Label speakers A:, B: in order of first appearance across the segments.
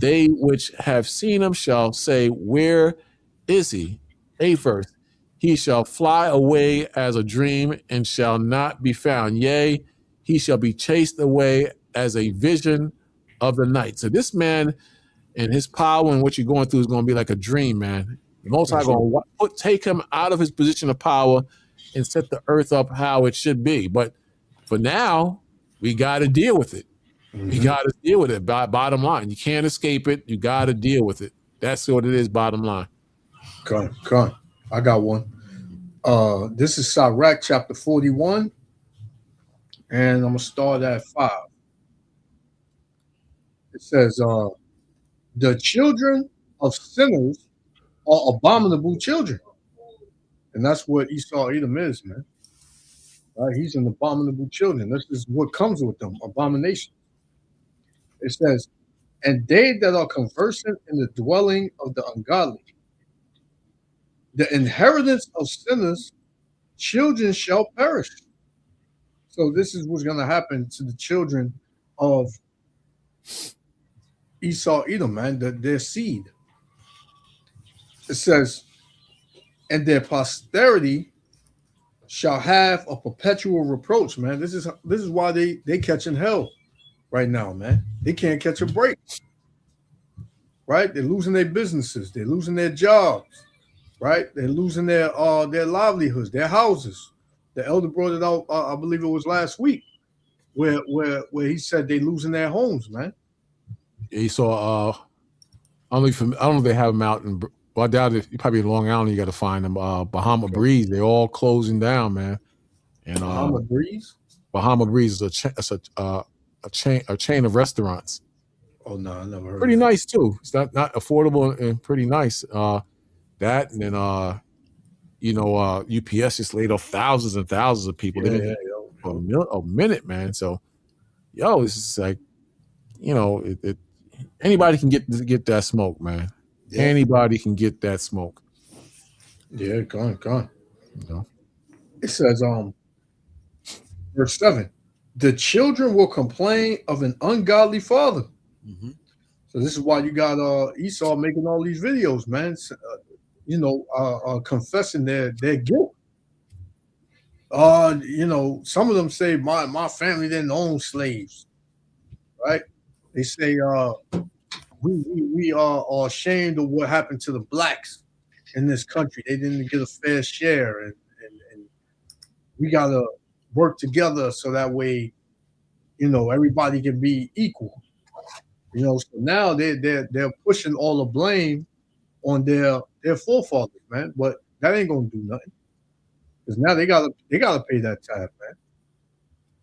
A: They which have seen him shall say, where is he? 8th verse. He shall fly away as a dream and shall not be found. Yea, he shall be chased away as a vision of the night. So this man and his power and what you're going through is going to be like a dream, man. The Most High going to take him out of his position of power and set the earth up how it should be. But for now, we got to deal with it. We got to deal with it. Bottom line, you can't escape it. You got to deal with it. That's what it is. Bottom line.
B: Come on. I got one. This is Sirach chapter 41, and I'm gonna start at 5. It says, "The children of sinners are abominable children," and that's what Esau Edom is, man. Right? He's an abominable children. This is what comes with them, abomination. It says, "And they that are conversant in the dwelling of the ungodly, the inheritance of sinners, children shall perish." So this is what's going to happen to the children of Esau Edom, man, their seed. It says, "And their posterity shall have a perpetual reproach," man. This is why they catching hell right now, man. They can't catch a break. Right? They're losing their businesses, they're losing their jobs, right? They're losing their livelihoods, their houses. The elder brought it out, I believe it was last week, where he said they're losing their homes, man.
A: He saw I don't know if they have them out in, well, I doubt it. Probably in Long Island, you got to find them. Bahama Breeze, they're all closing down, man. And
B: Bahama Breeze
A: is a chain of restaurants.
B: Oh no, I never heard.
A: Pretty nice too. It's not affordable and pretty nice. That and then UPS just laid off thousands and thousands of people. A minute, man. So, it's just like, anybody can get that smoke, man. Yeah. Anybody can get that smoke.
B: Yeah, go on. It says, verse 7, "The children will complain of an ungodly father." So this is why you got Esau making all these videos, man. Confessing their guilt. Some of them say my family didn't own slaves, right? They say we are ashamed of what happened to the blacks in this country. They didn't get a fair share, and we gotta work together so that way, everybody can be equal. So now they're pushing all the blame on their forefathers, man. But that ain't gonna do nothing, because now they gotta pay that tab,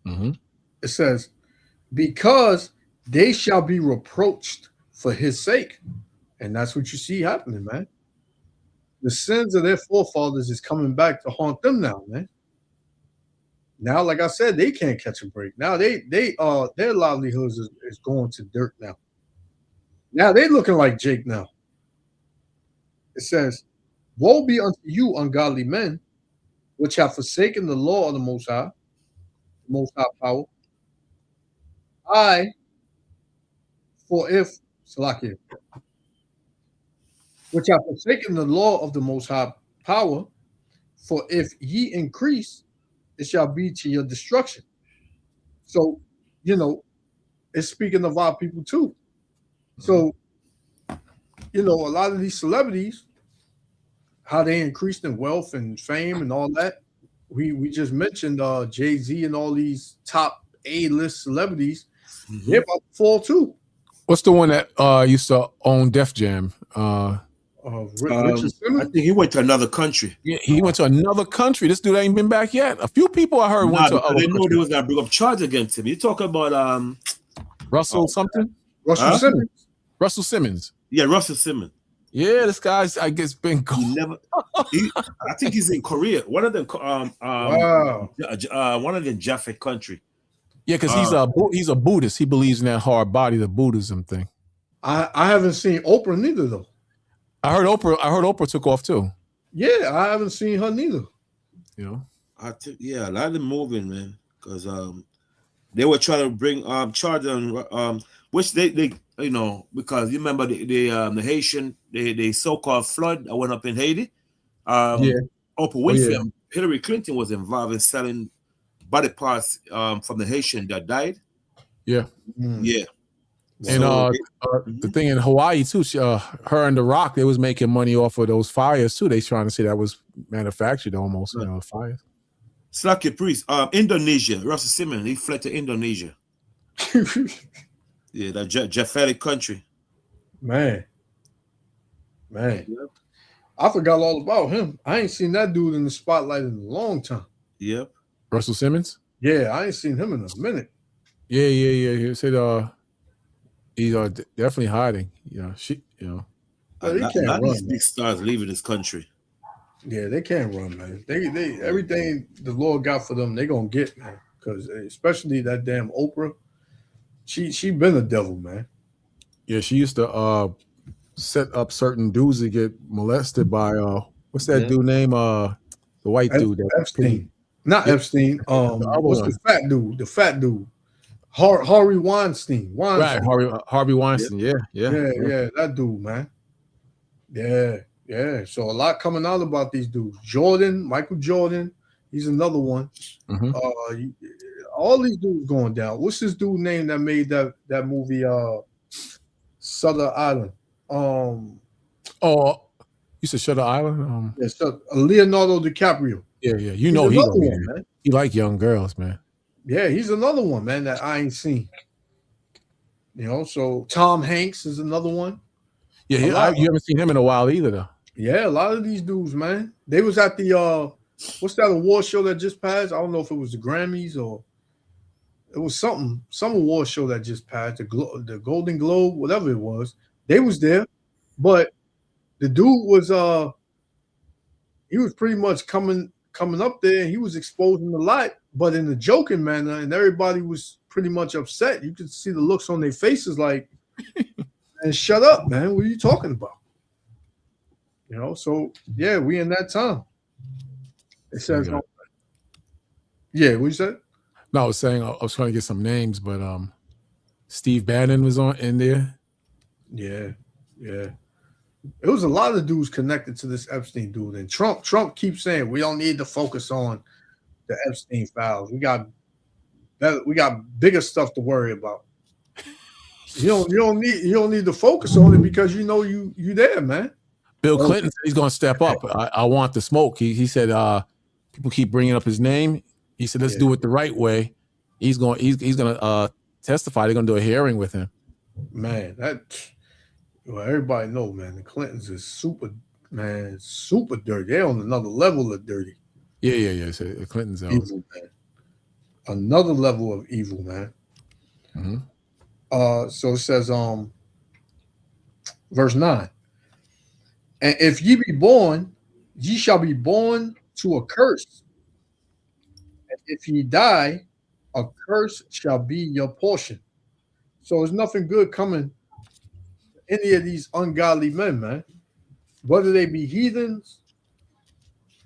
B: man. It says, "Because they shall be reproached for his sake," and that's what you see happening, man. The sins of their forefathers is coming back to haunt them now, man. Now, like I said, they can't catch a break. Now their livelihoods is going to dirt now. Now they looking like Jake now. It says, "Woe be unto you, ungodly men, which have forsaken the law of the Most High power. Which have forsaken the law of the Most High power, for if ye increase, it shall be to your destruction." So, it's speaking of our people too. So, a lot of these celebrities, how they increased in wealth and fame and all that. We just mentioned Jay-Z and all these top A-list celebrities. They're about to fall too.
A: What's the one that used to own Def Jam?
B: Richard Simmons?
C: I think he went to another country.
A: Yeah, he went to another country. This dude ain't been back yet. A few people I heard went to other
C: countries. They know they was gonna bring up charge against him. You talking about
A: Russell something?
B: Simmons.
A: Russell Simmons.
C: Yeah, Russell Simmons.
A: Yeah, this guy's, I guess, been gone.
C: I think he's in Korea. One of them one of them Japhet country.
A: Yeah, because he's a Buddhist. He believes in that hard body, the Buddhism thing.
B: I haven't seen Oprah neither though.
A: I heard Oprah took off too.
B: Yeah, I haven't seen her neither.
C: A lot of them moving, man, because they were trying to bring charge on which they you know, because you remember the Haitian, the so-called flood that went up in Haiti.
A: Yeah.
C: Oprah
A: Oh
C: Winfrey
A: yeah.
C: and Hillary Clinton was involved in selling body parts from the Haitian that died.
A: Yeah.
C: Yeah.
A: And
C: So
A: the thing in Hawaii too, her and The Rock, they was making money off of those fires too. They trying to say that was manufactured almost, you know, fires.
C: Slacky Priest, Indonesia, Russell Simmons, he fled to Indonesia. Yeah, that Jafari country.
B: Man. I forgot all about him. I ain't seen that dude in the spotlight in a long time.
C: Yep.
A: Russell Simmons?
B: Yeah, I ain't seen him in a minute.
A: Yeah. He said he's definitely hiding.
B: Well, they
C: A
B: can't
C: lot of
B: run,
C: these big stars leaving this country.
B: Yeah, they can't run, man. They everything the Lord got for them, they gonna get, man. Because especially that damn Oprah, she been a devil, man.
A: Yeah, she used to set up certain dudes to get molested by what's that dude name? The white dude that
B: Epstein. Not
A: Yeah.
B: Epstein. What's
A: one.
B: the fat dude? The fat dude. Harvey Weinstein.
A: Right, Harvey Weinstein. Yeah.
B: Yeah, that dude, man. Yeah. So a lot coming out about these dudes. Michael Jordan, he's another one.
A: Mhm.
B: All these dudes going down. What's this dude name that made that movie? Sutter Island.
A: Oh, you said Shutter Island.
B: Yeah, so Leonardo DiCaprio.
A: Yeah. You
B: He's
A: know he
B: another
A: gonna be
B: one,
A: there.
B: man.
A: He like young girls, man.
B: Yeah, he's another one, man, that I ain't seen. You know, so Tom Hanks is another one.
A: Yeah, you haven't seen him in a while either, though.
B: Yeah, a lot of these dudes, man. They was at the what's that award show that just passed? I don't know if it was the Grammys or it was some award show that just passed, the Golden Globe, whatever it was. They was there, but the dude was he was pretty much coming up there and he was exposing a lot, but in a joking manner, and everybody was pretty much upset. You could see the looks on their faces like, and shut up, man. What are you talking about? You know, so yeah, we in that time. It says, yeah, what you said?
A: No, I was saying I was trying to get some names, but Steve Bannon was in there.
B: Yeah. It was a lot of dudes connected to this Epstein dude, and Trump keeps saying we don't need to focus on the Epstein files. We got bigger stuff to worry about. You don't need to focus on it because you know you there, man.
A: Bill Clinton said he's going to step up. I want the smoke. He said people keep bringing up his name. He said let's do it the right way. He's going to testify. They're going to do a hearing with him.
B: Man, everybody know, man. The Clintons is super dirty. They're on another level of dirty.
A: Yeah. So the Clintons are
B: evil, man. Another level of evil, man.
A: Mm-hmm.
B: So it says, verse 9. And if ye be born, ye shall be born to a curse. And if ye die, a curse shall be your portion. So there's nothing good coming to any of these ungodly men, man. Whether they be heathens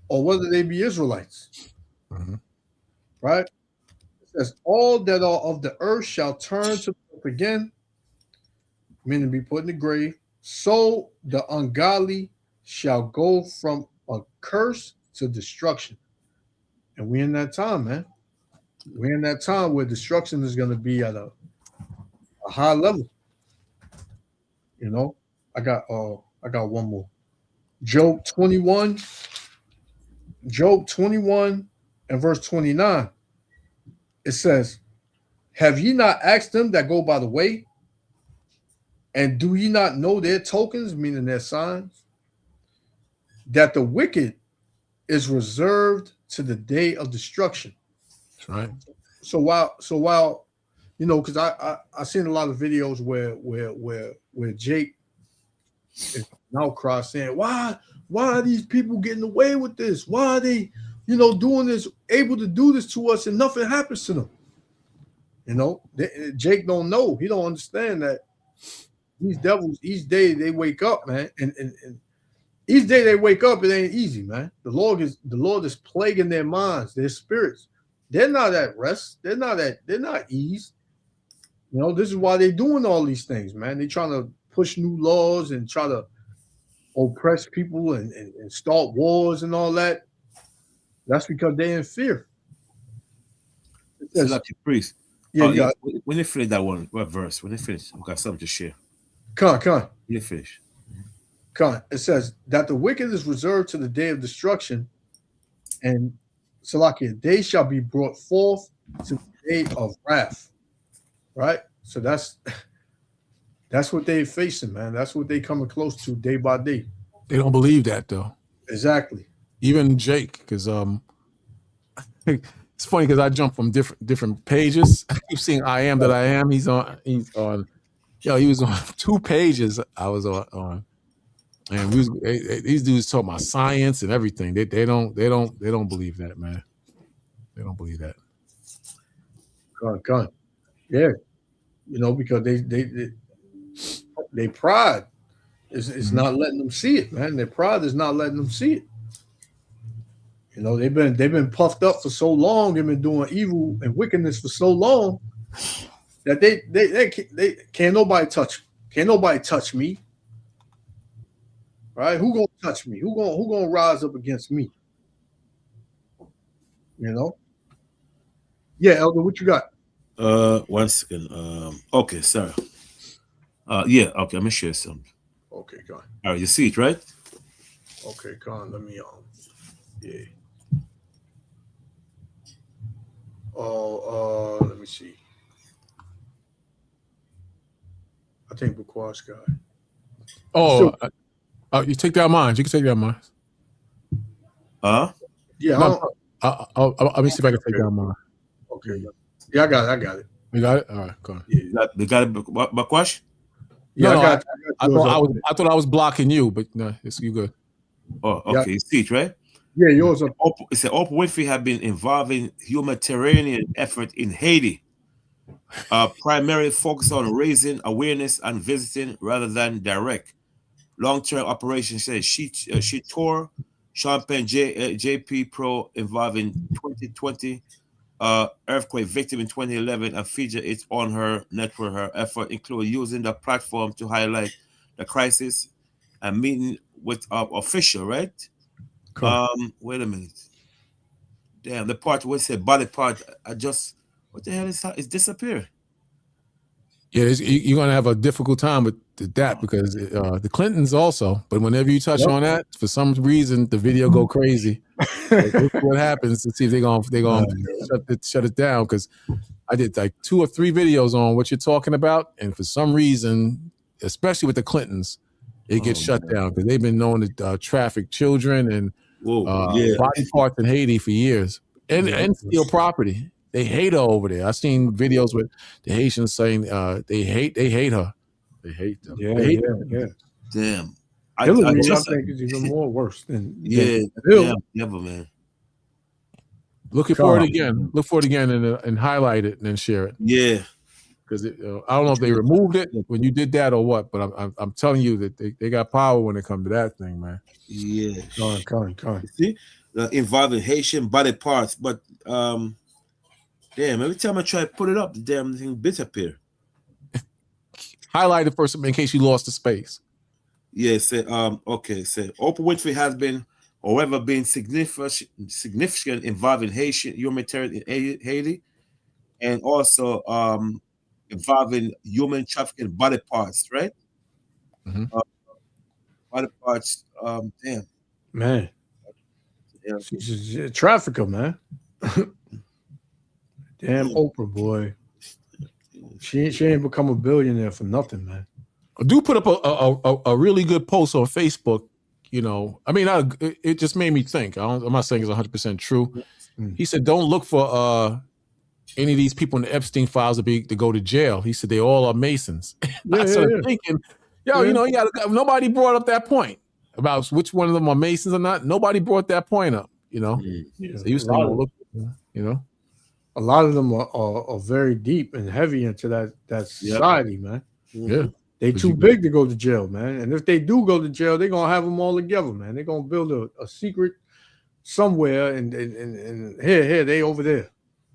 B: or whether they be Israelites.
A: Mm-hmm.
B: Right? It says, all that are of the earth shall turn to the earth again, meaning be put in the grave. So the ungodly shall go from a curse to destruction. And we're in that time, man. We're in that time where destruction is going to be at a high level. You know, I got one more. Job 21 and verse 29. It says, have ye not asked them that go by the way? And do ye not know their tokens, meaning their signs? That the wicked is reserved to the day of destruction.
A: That's right.
B: So while you know, because I seen a lot of videos where Jake is now cross saying, why are these people getting away with this? Why are they, doing this, able to do this to us and nothing happens to them? Jake don't know. He don't understand that these devils, each day they wake up, man, and each day they wake up, it ain't easy, man. The Lord is plaguing their minds, their spirits. They're not at rest. They're not ease. You know, this is why they're doing all these things, man. They're trying to push new laws and try to oppress people and start wars and all that. That's because they're in fear.
C: So like the priest.
B: Yeah,
C: Yeah. When you finish that one, what verse? When you finish, I've got something to share.
B: Con.
C: When you finish.
B: Con. It says that the wicked is reserved to the day of destruction, and Salakia, they shall be brought forth to the day of wrath. Right? So that's what they're facing, man. That's what they coming close to day by day.
A: They don't believe that though.
B: Exactly.
A: Even Jake, because it's funny because I jump from different pages. I keep seeing I am that I am. He's on. He was on 2 pages. I was on, and these dudes talk about science and everything. They don't believe that, man. They don't believe that.
B: Con. Yeah. You know, because they pride is not letting them see it, man. Their pride is not letting them see it. You know, they've been puffed up for so long. They've been doing evil and wickedness for so long that they can't nobody touch. Can't nobody touch me. Right? Who gonna touch me? Who gonna rise up against me? You know? Yeah, Elder, what you got?
C: 1 second. Okay, sorry. Yeah, okay, I'm gonna share something.
B: Okay, go on.
C: All right, you see it, right?
B: Okay, go on. Let me yeah. Let me see. I think Bukwat's guy.
A: Oh, you take down mine. You can take down mine.
B: Yeah.
A: No, let me see if I can take down mine.
B: Okay. Yeah, I got it.
A: You got it? All right, go on.
B: Yeah.
C: They got it, Bakwash?
B: Yeah,
A: no,
B: I
A: thought I was blocking you, but no, it's you good.
C: Oh, okay. You see it, right?
B: Yeah, yours up.
C: It said Oprah Winfrey have been involving humanitarian effort in Haiti, primarily focused on raising awareness and visiting rather than direct. Long-term operation says she tore Champagne JP Pro involving 2020 earthquake victim in 2011 and featured it on her network. Her effort include using the platform to highlight the crisis and meeting with official, right?
B: Cool.
C: Wait a minute. Damn, the part where it said body part, what the hell is that? It's disappeared.
A: Yeah, you're going to have a difficult time with that because the Clintons also. But whenever you touch on that, for some reason, the video go crazy. What happens to see if they're gonna shut it down? Because I did like 2 or 3 videos on what you're talking about, and for some reason, especially with the Clintons, it gets shut down because they've been known to traffic children and body parts in Haiti for years and steal property. They hate her over there. I've seen videos with the Haitians saying they hate her. They hate them.
B: Yeah.
C: Damn.
B: I think is even more worse than
C: never, man.
A: Look for it again. Look for it again and highlight it and then share it.
C: Yeah.
A: Because I don't know if they removed it when you did that or what, but I'm telling you that they got power when it comes to that thing, man.
C: Yeah.
B: Con.
C: You see, involving Haitian body parts, but damn, every time I try to put it up, the damn thing disappear.
A: Highlight it first in case you lost the space.
C: Yeah, said okay, said Oprah Winfrey has been, however, been significant involving Haitian humanitarian in Haiti, and also involving human trafficking body parts, right?
A: Mm-hmm.
C: Body parts, damn.
B: Man. Yeah. She's a trafficker, man. Damn Oprah, boy. She ain't become a billionaire for nothing, man.
A: I do put up a really good post on Facebook. You know, I mean, it just made me think. I'm not saying it's 100% true. He said, don't look for any of these people in the Epstein files to go to jail. He said they all are Masons. I started thinking, you know, nobody brought up that point about which one of them are Masons or not. Nobody brought that point up. You know, so you saying, look, you know,
B: a lot of them are very deep and heavy into that society, man.
A: Yeah.
B: They too big to go to jail, man. And if they do go to jail, they're gonna have them all together, man. They're gonna build a secret somewhere, and here they over there.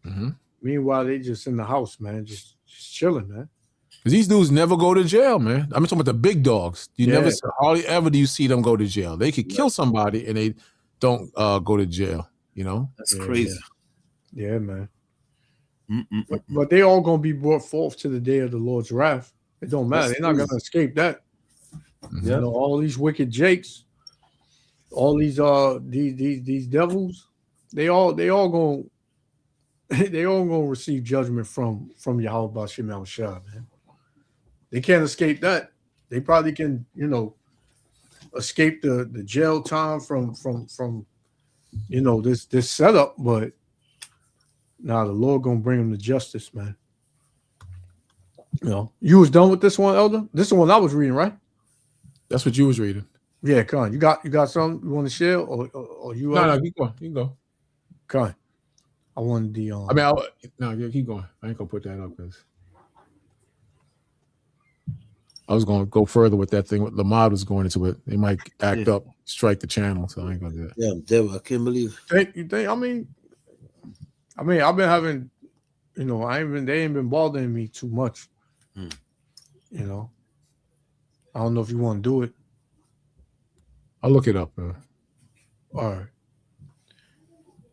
A: Mm-hmm.
B: Meanwhile, they just in the house, man, just Just chilling, man.
A: Because these dudes never go to jail, man. I'm talking about the big dogs. You
B: Yeah.
A: never, hardly ever do you see them go to jail. They could kill somebody and they don't go to jail. You know,
C: That's crazy.
B: Yeah, man. But they all gonna be brought forth to the day of the Lord's wrath. It don't matter. They're not gonna escape that.
A: Mm-hmm.
B: You know, all these wicked jakes, all these devils, they all gonna receive judgment from Yahweh Bashim al-Shah, man. They can't escape that. They probably can, you know, escape the jail time from you know this setup, but now the Lord gonna bring them to justice, man. You know, you was done with this one, Elder? This is the one I was reading, right?
A: That's what you was reading.
B: Yeah, Con. You got something you want to share, or you?
A: No, keep going. You can go.
B: Con. I wanted the.
A: Keep going. I ain't gonna put that up because I was gonna go further with that thing. What Lamad was going into it. They might act up, strike the channel. So I ain't gonna do that.
C: Yeah, devil. I can't believe.
B: You think? I mean, I've been having, you know, they ain't been bothering me too much. You know, I don't know if you want to do it.
A: I'll look it up.
B: All right.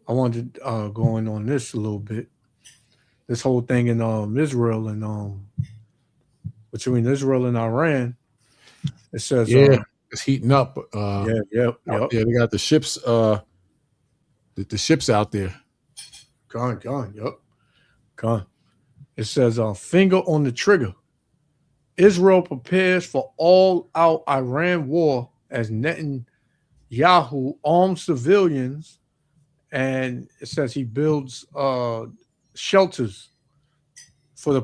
B: I wanted to go in on this a little bit. This whole thing in Israel and between Israel and Iran. It says
A: it's heating up.
B: Yeah.
A: They got the ships. The ships out there.
B: Gone. Yep. Gone. It says finger on the trigger. Israel prepares for all-out Iran war as Netanyahu arms civilians, and it says he builds shelters for the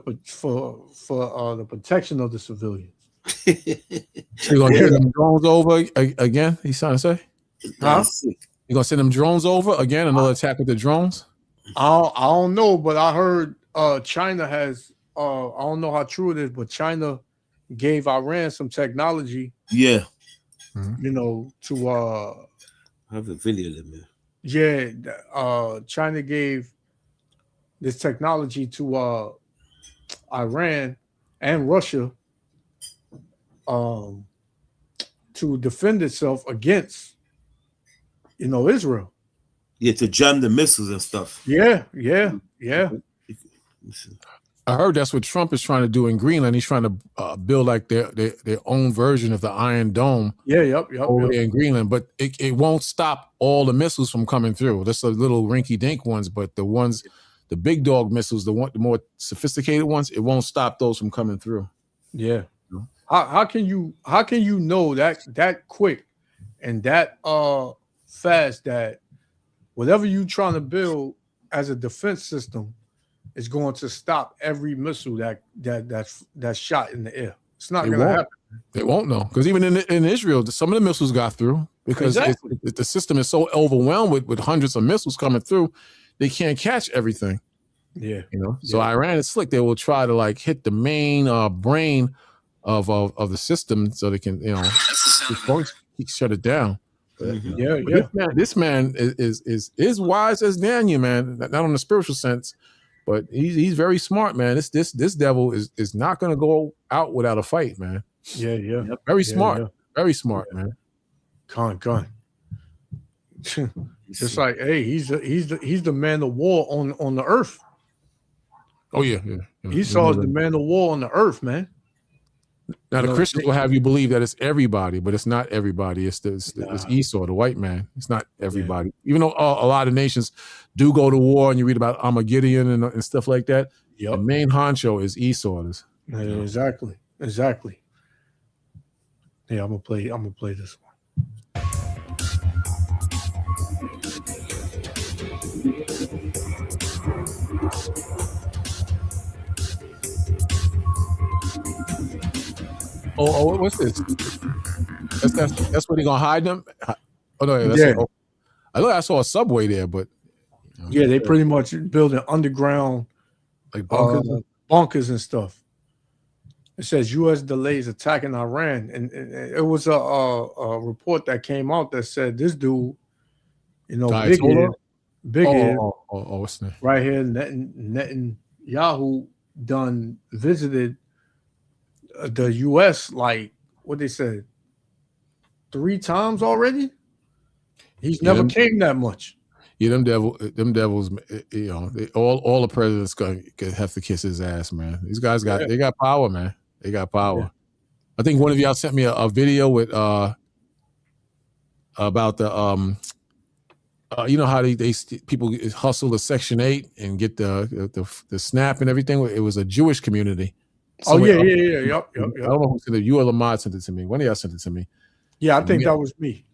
B: protection of the civilians.
A: So you're gonna send them drones over again? He's trying to say,
B: huh?
A: You're gonna send them drones over again? Another attack with the drones?
B: I don't know, but I heard China has. I don't know how true it is, but China gave Iran some technology.
C: Yeah.
B: You know, to
C: I have a video of them, man.
B: Yeah, China gave this technology to Iran and Russia to defend itself against, you know, Israel.
C: Yeah, to jam the missiles and stuff.
B: Yeah.
A: I heard that's what Trump is trying to do in Greenland. He's trying to build like their own version of the Iron Dome.
B: Yep.
A: Over there in Greenland, but it won't stop all the missiles from coming through. That's the little rinky-dink ones, but the big dog missiles, the more sophisticated ones, it won't stop those from coming through.
B: Yeah. How can you know that quick and that fast that whatever you're trying to build as a defense system is going to stop every missile that's shot in the air? It's not going to happen.
A: They won't know, because even in Israel, some of the missiles got through because the system is so overwhelmed with hundreds of missiles coming through, they can't catch everything.
B: Yeah,
A: you know. So Iran is slick. They will try to like hit the main brain of the system so they can, you know, shut it down.
B: Mm-hmm.
A: This man is wise as Daniel, man. Not on the spiritual sense, but he's very smart, man. This devil is not going to go out without a fight, man.
B: Yeah.
A: Very smart, very smart, man.
B: Con. Just like, hey, he's the man of war on the earth.
A: Oh yeah.
B: Esau is the man of war on the earth, man.
A: Now the Christians will have you believe that it's everybody, but it's not everybody. It's Esau, the white man. It's not everybody. Even though a lot of nations do go to war, and you read about Armageddon and stuff like that. The main honcho is Esau.
B: Exactly. Yeah, I'm gonna play this one.
A: Oh, what's this? That's where they gonna hide them. Oh no, I know I saw a subway there, but
B: they pretty much building underground
A: like
B: bunkers and stuff. It says U.S. delays attacking Iran, and it was a report that came out that said this dude, you know, big head,
A: what's that?
B: right here, Netanyahu done visited the U.S. like what they said 3 times already. He's
A: Yeah,
B: never came that much.
A: yeah, them devils. You know, all the presidents going to have to kiss his ass, man. These guys they got power, man. They got power.
B: Yeah.
A: I think one of y'all sent me a video with about the you know how they people hustle the Section 8 and get the SNAP and everything. It was a Jewish community.
B: Somebody, yeah. Yep.
A: I don't know who sent it. You or Lamont sent it to me. One of y'all sent it to me.
B: Yeah, I think that was me.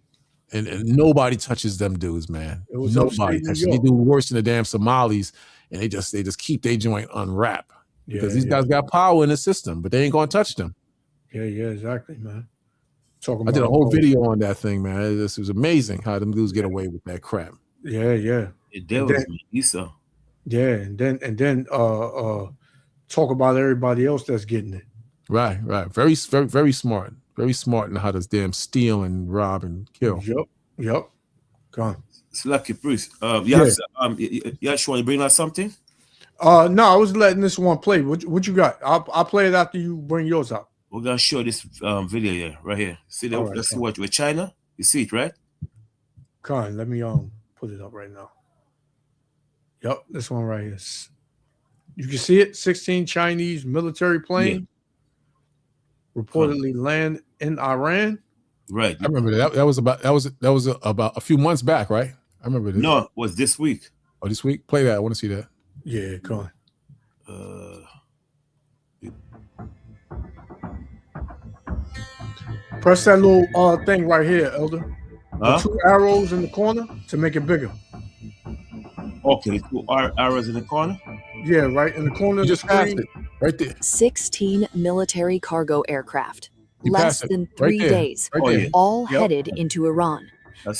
A: And nobody touches them dudes, man.
B: It was
A: nobody
B: touches.
A: They do worse than the damn Somalis, and they just keep their joint unwrapped because these guys got power in the system, but they ain't gonna touch them.
B: Yeah, exactly, man.
A: I did a whole video on that thing, man. This was amazing how them dudes get away with that crap.
B: Yeah.
C: The devils, Esau.
B: Yeah, and then talk about everybody else that's getting it.
A: Right. Very smart. Very smart in how to damn steal and rob and kill.
B: Yep. Gone.
C: It's lucky, Bruce. You actually want to bring out something?
B: No, I was letting this one play. What you got? I'll play it after you bring yours out.
C: We're gonna show this video here, right here. See that? Let's see what with China. You see it, right?
B: Con, let me put it up right now. Yep, this one right here. You can see it. 16 Chinese military planes reportedly land in Iran.
C: Right.
A: I remember that was about a few months back, right? I remember this.
C: No, it was this week.
A: Oh, this week? Play that. I want to see that.
B: Yeah, go
C: on.
B: Press that little thing right here, Elder. The 2 arrows in the corner to make it bigger.
C: Okay, 2 arrows in the corner?
B: Yeah, right in the corner of the screen.
A: Right there.
D: 16 military cargo aircraft. Less than 3 days. All headed into Iran.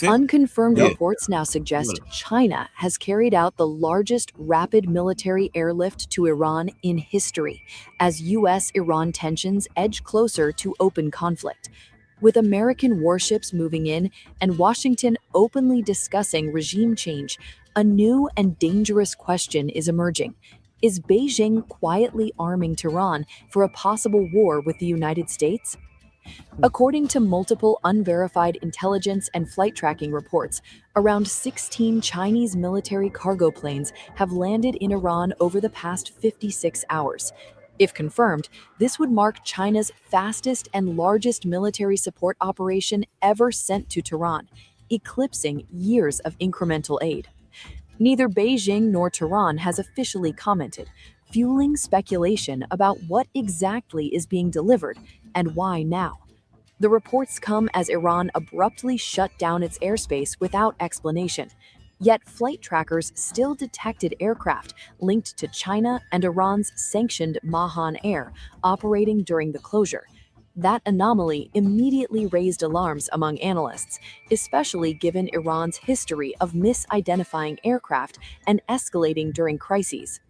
D: Unconfirmed reports now suggest China has carried out the largest rapid military airlift to Iran in history, as U.S.-Iran tensions edge closer to open conflict. With American warships moving in and Washington openly discussing regime change, a new and dangerous question is emerging. Is Beijing quietly arming Tehran for a possible war with the United States? According to multiple unverified intelligence and flight tracking reports, around 16 Chinese military cargo planes have landed in Iran over the past 56 hours. If confirmed, this would mark China's fastest and largest military support operation ever sent to Tehran, eclipsing years of incremental aid. Neither Beijing nor Tehran has officially commented, fueling speculation about what exactly is being delivered and why now. The reports come as Iran abruptly shut down its airspace without explanation. Yet flight trackers still detected aircraft linked to China and Iran's sanctioned Mahan Air operating during the closure. That anomaly immediately raised alarms among analysts, especially given Iran's history of misidentifying aircraft and escalating during crises.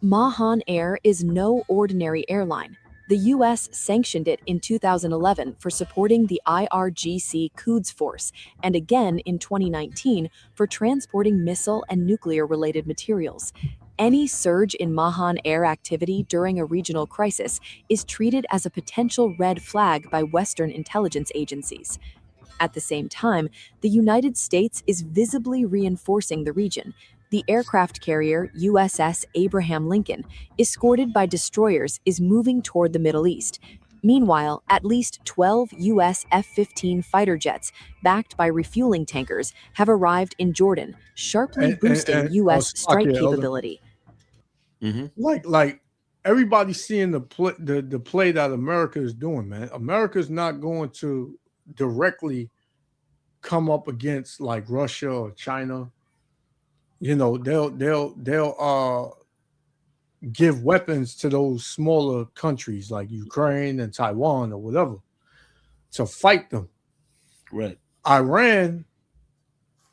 D: Mahan Air is no ordinary airline. The U.S. sanctioned it in 2011 for supporting the IRGC Quds Force, and again in 2019 for transporting missile and nuclear-related materials. Any surge in Mahan Air activity during a regional crisis is treated as a potential red flag by Western intelligence agencies. At the same time, the United States is visibly reinforcing the region. The aircraft carrier USS Abraham Lincoln, escorted by destroyers, is moving toward the Middle East. Meanwhile, at least 12 U.S. F-15 fighter jets, backed by refueling tankers, have arrived in Jordan, sharply boosting U.S. strike capability.
B: Like everybody's seeing the play that America is doing, man. America's not going to directly come up against like Russia or China. You know, they'll give weapons to those smaller countries like Ukraine and Taiwan or whatever to fight them.
C: Right.
B: Iran,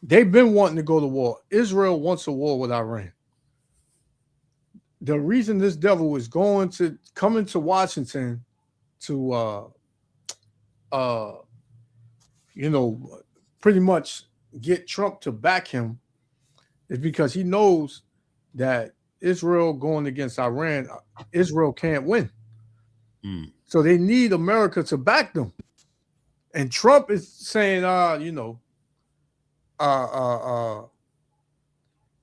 B: they've been wanting to go to war. Israel wants a war with Iran. The reason this devil is coming to Washington to pretty much get Trump to back him is because he knows that Israel going against Iran, Israel can't win.
C: Mm.
B: So they need America to back them. And Trump is saying, nah,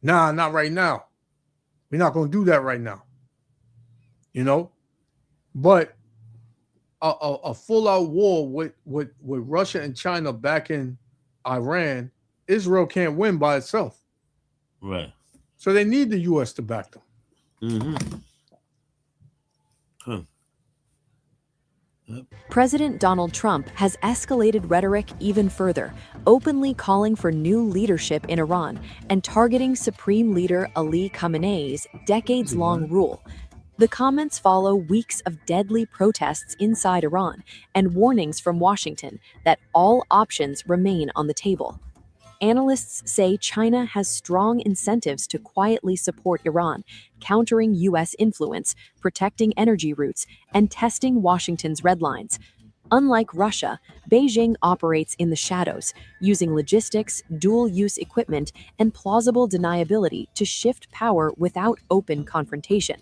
B: not right now. We're not going to do that right now. But a full-out war with Russia and China backing Iran, Israel can't win by itself.
C: Right.
B: So they need the U.S. to back them.
C: Mm-hmm. Huh.
D: Yep. President Donald Trump has escalated rhetoric even further, openly calling for new leadership in Iran and targeting Supreme Leader Ali Khamenei's decades-long rule. The comments follow weeks of deadly protests inside Iran and warnings from Washington that all options remain on the table. Analysts say China has strong incentives to quietly support Iran, countering U.S. influence, protecting energy routes, and testing Washington's red lines. Unlike Russia, Beijing operates in the shadows, using logistics, dual-use equipment, and plausible deniability to shift power without open confrontation.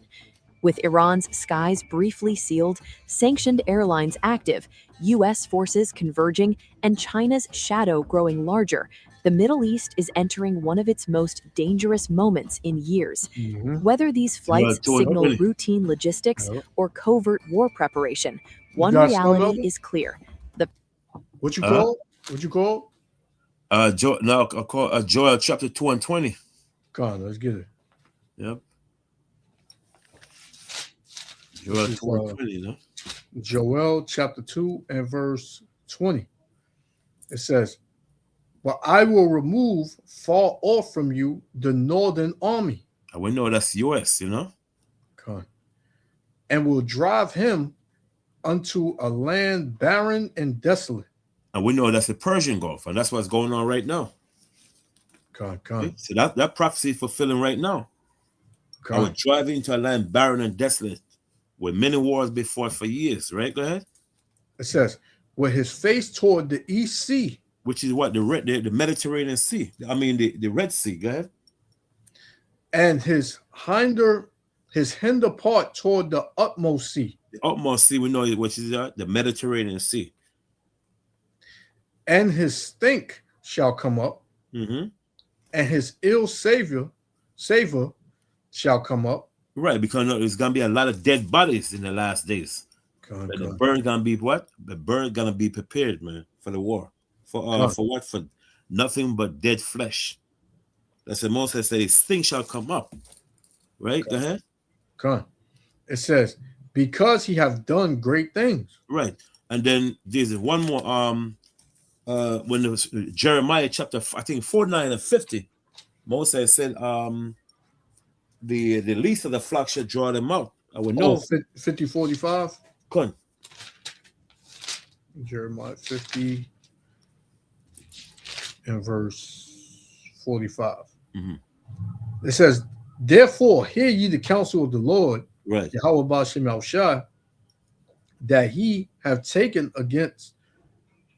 D: With Iran's skies briefly sealed, sanctioned airlines active, U.S. forces converging, and China's shadow growing larger, the Middle East is entering one of its most dangerous moments in years.
B: Mm-hmm.
D: Whether these flights signal routine logistics or covert war preparation, one reality is clear.
B: What you call? What you call?
C: Joel chapter 2:20.
B: Come on, let's get it.
C: Yep. Joel 2:20, no?
B: Joel chapter 2 and verse 20. It says, "But I will remove far off from you the northern army."
C: And we know that's US,
B: Okay. "And will drive him unto a land barren and desolate."
C: And we know that's the Persian Gulf, and that's what's going on right now.
B: Okay.
C: So that prophecy is fulfilling right now. I will drive into a land barren and desolate, with many wars before for years, right? Go ahead.
B: It says, "with his face toward the east sea,"
C: which is what the Mediterranean Sea. I mean the Red Sea. Go ahead.
B: "And his hinder part toward the utmost sea."
C: The utmost sea, we know which is the Mediterranean Sea.
B: "And his stink shall come up,
C: mm-hmm.
B: and his ill savor shall come up."
C: Right, because there's gonna be a lot of dead bodies in the last days. The bird gonna be what? The bird gonna be prepared, man, for the war. For what? For nothing but dead flesh. That's the most I say. Stink shall come up. Right? Go ahead.
B: It says, "because he hath done great things."
C: Right, and then there's one more. When it was Jeremiah chapter, I think 49 and 50, Moses said, the least of the flock shall draw them out. I would know.
B: 50:45.
C: Come on.
B: Jeremiah 50 and verse 45. Mm-hmm. It says, "Therefore hear ye the counsel of the Lord,
C: right,
B: Yahweh Ba'ashem Yahushua, that he have taken against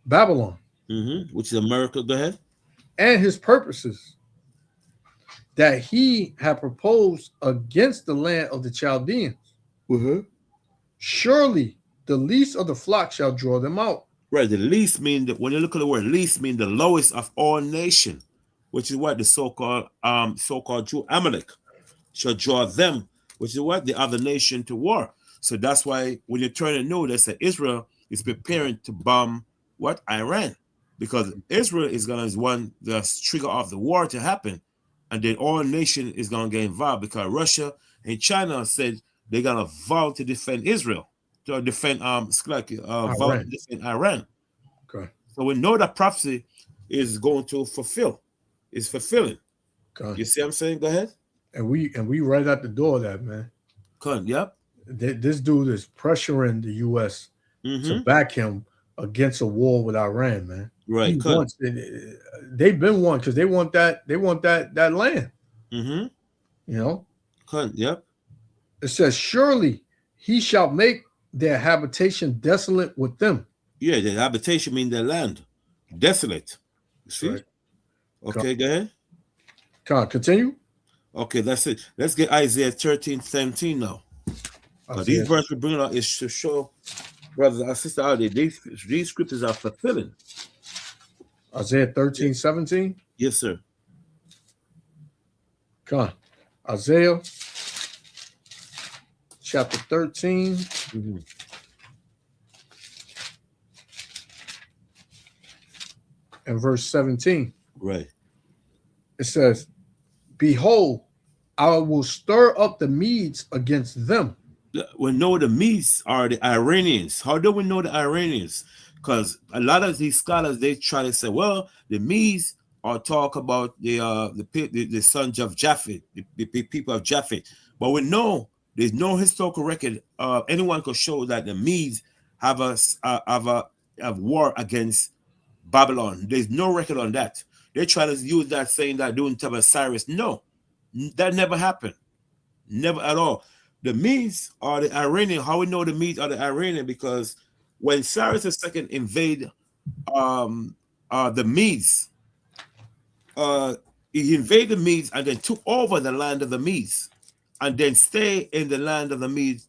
B: Babylon,"
C: mm-hmm. which is America. Go ahead.
B: "and his purposes that he had proposed against the land of the Chaldeans.
C: Mm-hmm.
B: Surely the least of the flock shall draw them out."
C: Right, the least mean that when you look at the word least mean the lowest of all nations, which is what the so-called Jew Amalek shall draw them, which is what the other nation to war. So that's why when you turn and know that Israel is preparing to bomb what? Iran, because Israel is gonna want the trigger of the war to happen, and then all nation is gonna get involved because Russia and China said they're gonna vow to defend Israel, to defend vow to defend Iran.
B: Okay.
C: So we know that prophecy is going to fulfill, is fulfilling. Okay. You see what I'm saying? Go ahead.
B: And we right at the door of that, man.
C: Yep.
B: This dude is pressuring the U.S.
C: Mm-hmm.
B: to back him against a war with Iran, man.
C: Right.
B: They've been won because they want that land.
C: Mm-hmm.
B: Yep. It says, "surely he shall make their habitation desolate with them."
C: Yeah, the habitation means their land. Desolate. You see? Right. Okay, go ahead.
B: Continue.
C: Okay, that's it. Let's get Isaiah 13:17 now. These verses we bring out is to show, brothers and sisters, these scriptures are fulfilling.
B: Isaiah 13:17?
C: Yes, sir.
B: Come on. Isaiah chapter 13. Mm-hmm. And verse 17.
C: Right.
B: It says, behold, I will stir up the Medes against them.
C: We know the Medes are the Iranians. How do we know the Iranians? Because a lot of these scholars, they try to say, well, the Medes are talk about the sons of Japhet, the people of Japhet. But we know there's no historical record. Anyone could show that the Medes have a war against Babylon. There's no record on that. They try to use that saying that during time of Cyrus. No, that never happened. Never at all. The Medes are the Iranian. How we know the Medes are the Iranian? Because when Cyrus II invaded the Medes, he invaded the Medes and then took over the land of the Medes, and then stay in the land of the Medes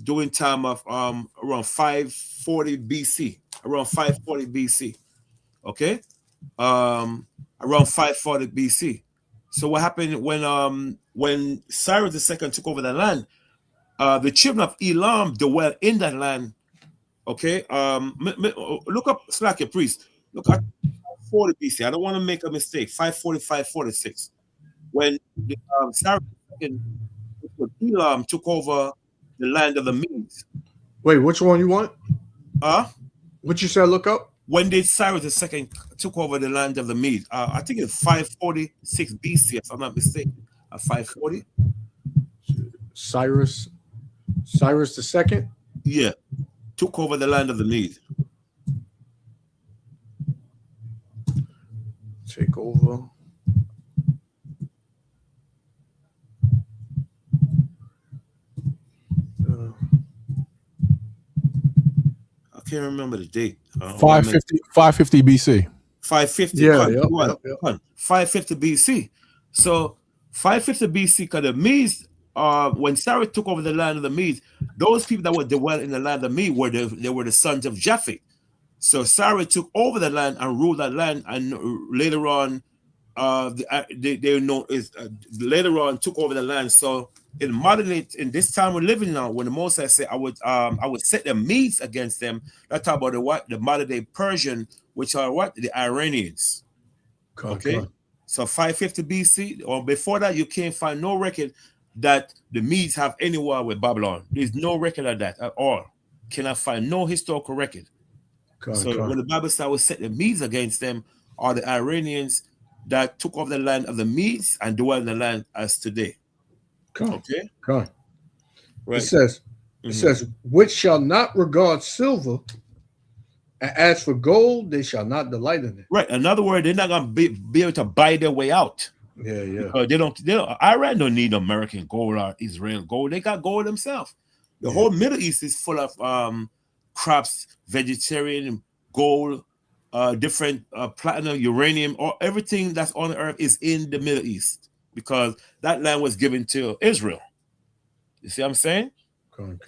C: during time of around 540 BC. Around 540 BC. Okay, around 540 BC. So what happened when Cyrus II took over the land? The children of Elam dwell in that land. Okay, look up Slack your priest. Look at 540 BC. I don't want to make a mistake. 540, 546. When Cyrus II Elam took over the land of the Medes.
B: Wait, which one you want?
C: What
B: you said? Look up.
C: When did Cyrus II took over the land of the Medes? I think it's 546 BC, if I'm not mistaken. 540.
B: Cyrus II?
C: Yeah, took over the land of the Medes.
B: Take over.
C: I can't remember the date.
A: 550 BC.
C: 550.
B: Yeah.
C: 550 BC. So 550 BC, because the Medes, when Cyrus took over the land of the Medes, those people that were dwell in the land of the Medes were the sons of Japhet. So Cyrus took over the land and ruled that land, and later on, later on took over the land. So in modern day, in this time we're living now, when the Moses said I would set the Medes against them, that's about the modern day Persian, which are the Iranians. Okay. So 550 BC or before that, you can't find no record that the Medes have any war with Babylon. There's no record of that at all. Cannot find no historical record. When the Bible says I will set the Medes against them, are the Iranians that took over the land of the Medes and dwell in the land as today. Okay.
B: Right. It says, which shall not regard silver, and as for gold, they shall not delight in it.
C: Right. In other words, they're not gonna be able to buy their way out.
B: Yeah.
C: They don't. Iran don't need American gold or Israel gold. They got gold themselves. The whole Middle East is full of crops, vegetarian, gold, different platinum, uranium, or everything that's on the earth is in the Middle East because that land was given to Israel. You see what I'm saying?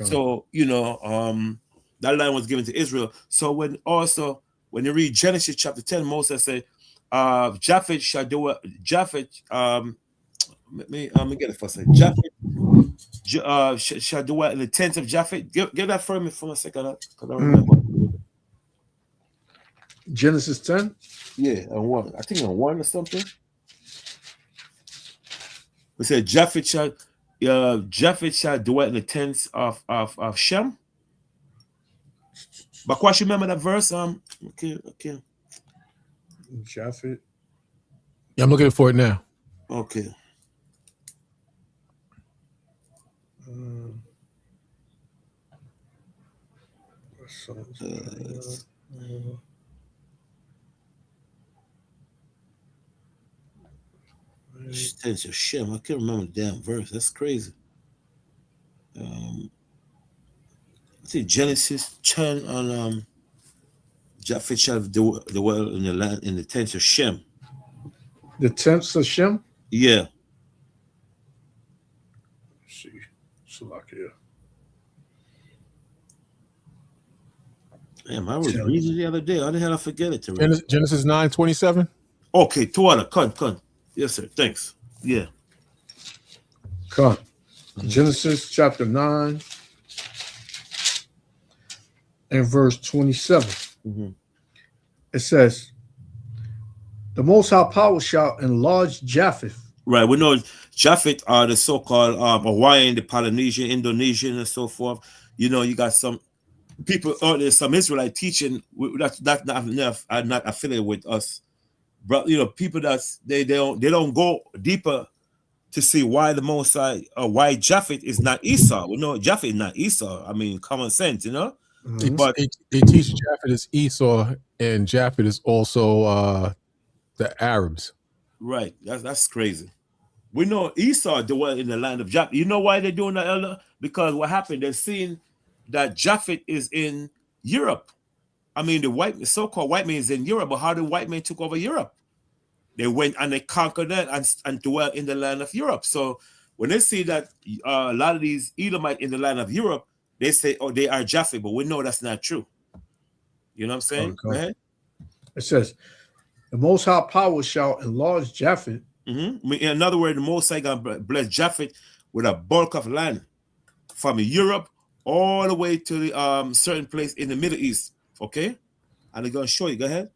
C: So that land was given to Israel. So when you read Genesis chapter 10, Moses said, Japhet shall do it. Japhet, let me get it for a second. Japhet shall do it in the tents of Japhet. Give that for me for a second, because I remember.
B: Genesis 10?
C: Yeah, on one. I think on 1 or something. We said Japhet shall dwell in the tents of Shem. But question, remember that verse? Okay.
B: Japhet.
A: Yeah, I'm looking for it now.
C: Okay. Tents of Shem. I can't remember the damn verse. That's crazy. I think Genesis 10 on Japhet shall dwell in the land in the tents of Shem.
B: The tents of Shem?
C: Yeah. Damn, I was reading the other day. How the hell I forget it?
A: Genesis 9:27.
C: Okay, Tuana, come. Yes, sir. Thanks. Yeah.
B: Come. Genesis chapter 9 and verse 27. It says, the Most High Power shall enlarge Japheth.
C: Right. We know Japheth are the so-called Hawaiian, the Polynesian, Indonesian, and so forth. You know, you got some people, there's some Israelite teaching that's not affiliated with us. But you know, people they don't go deeper to see why the Most High, why Japheth is not Esau. We know Japheth is not Esau. I mean, common sense, you know.
A: But they teach Japheth is Esau, and Japheth is also the Arabs.
C: Right. That's crazy. We know Esau dwelt in the land of Japheth. You know why they're doing that, Elder? Because what happened? They're seeing that Japheth is in Europe. I mean, the so-called white man is in Europe, but how the white man took over Europe? They went and they conquered that and dwelt in the land of Europe. So when they see that a lot of these Edomites in the land of Europe, they say, oh, they are Japheth, but we know that's not true. You know what I'm saying? Go ahead.
B: It says, the Most High Power shall enlarge Japheth.
C: In other words, the Most High God bless Japheth with a bulk of land from Europe all the way to the certain place in the Middle East. Okay? And they're going to show you. Go ahead.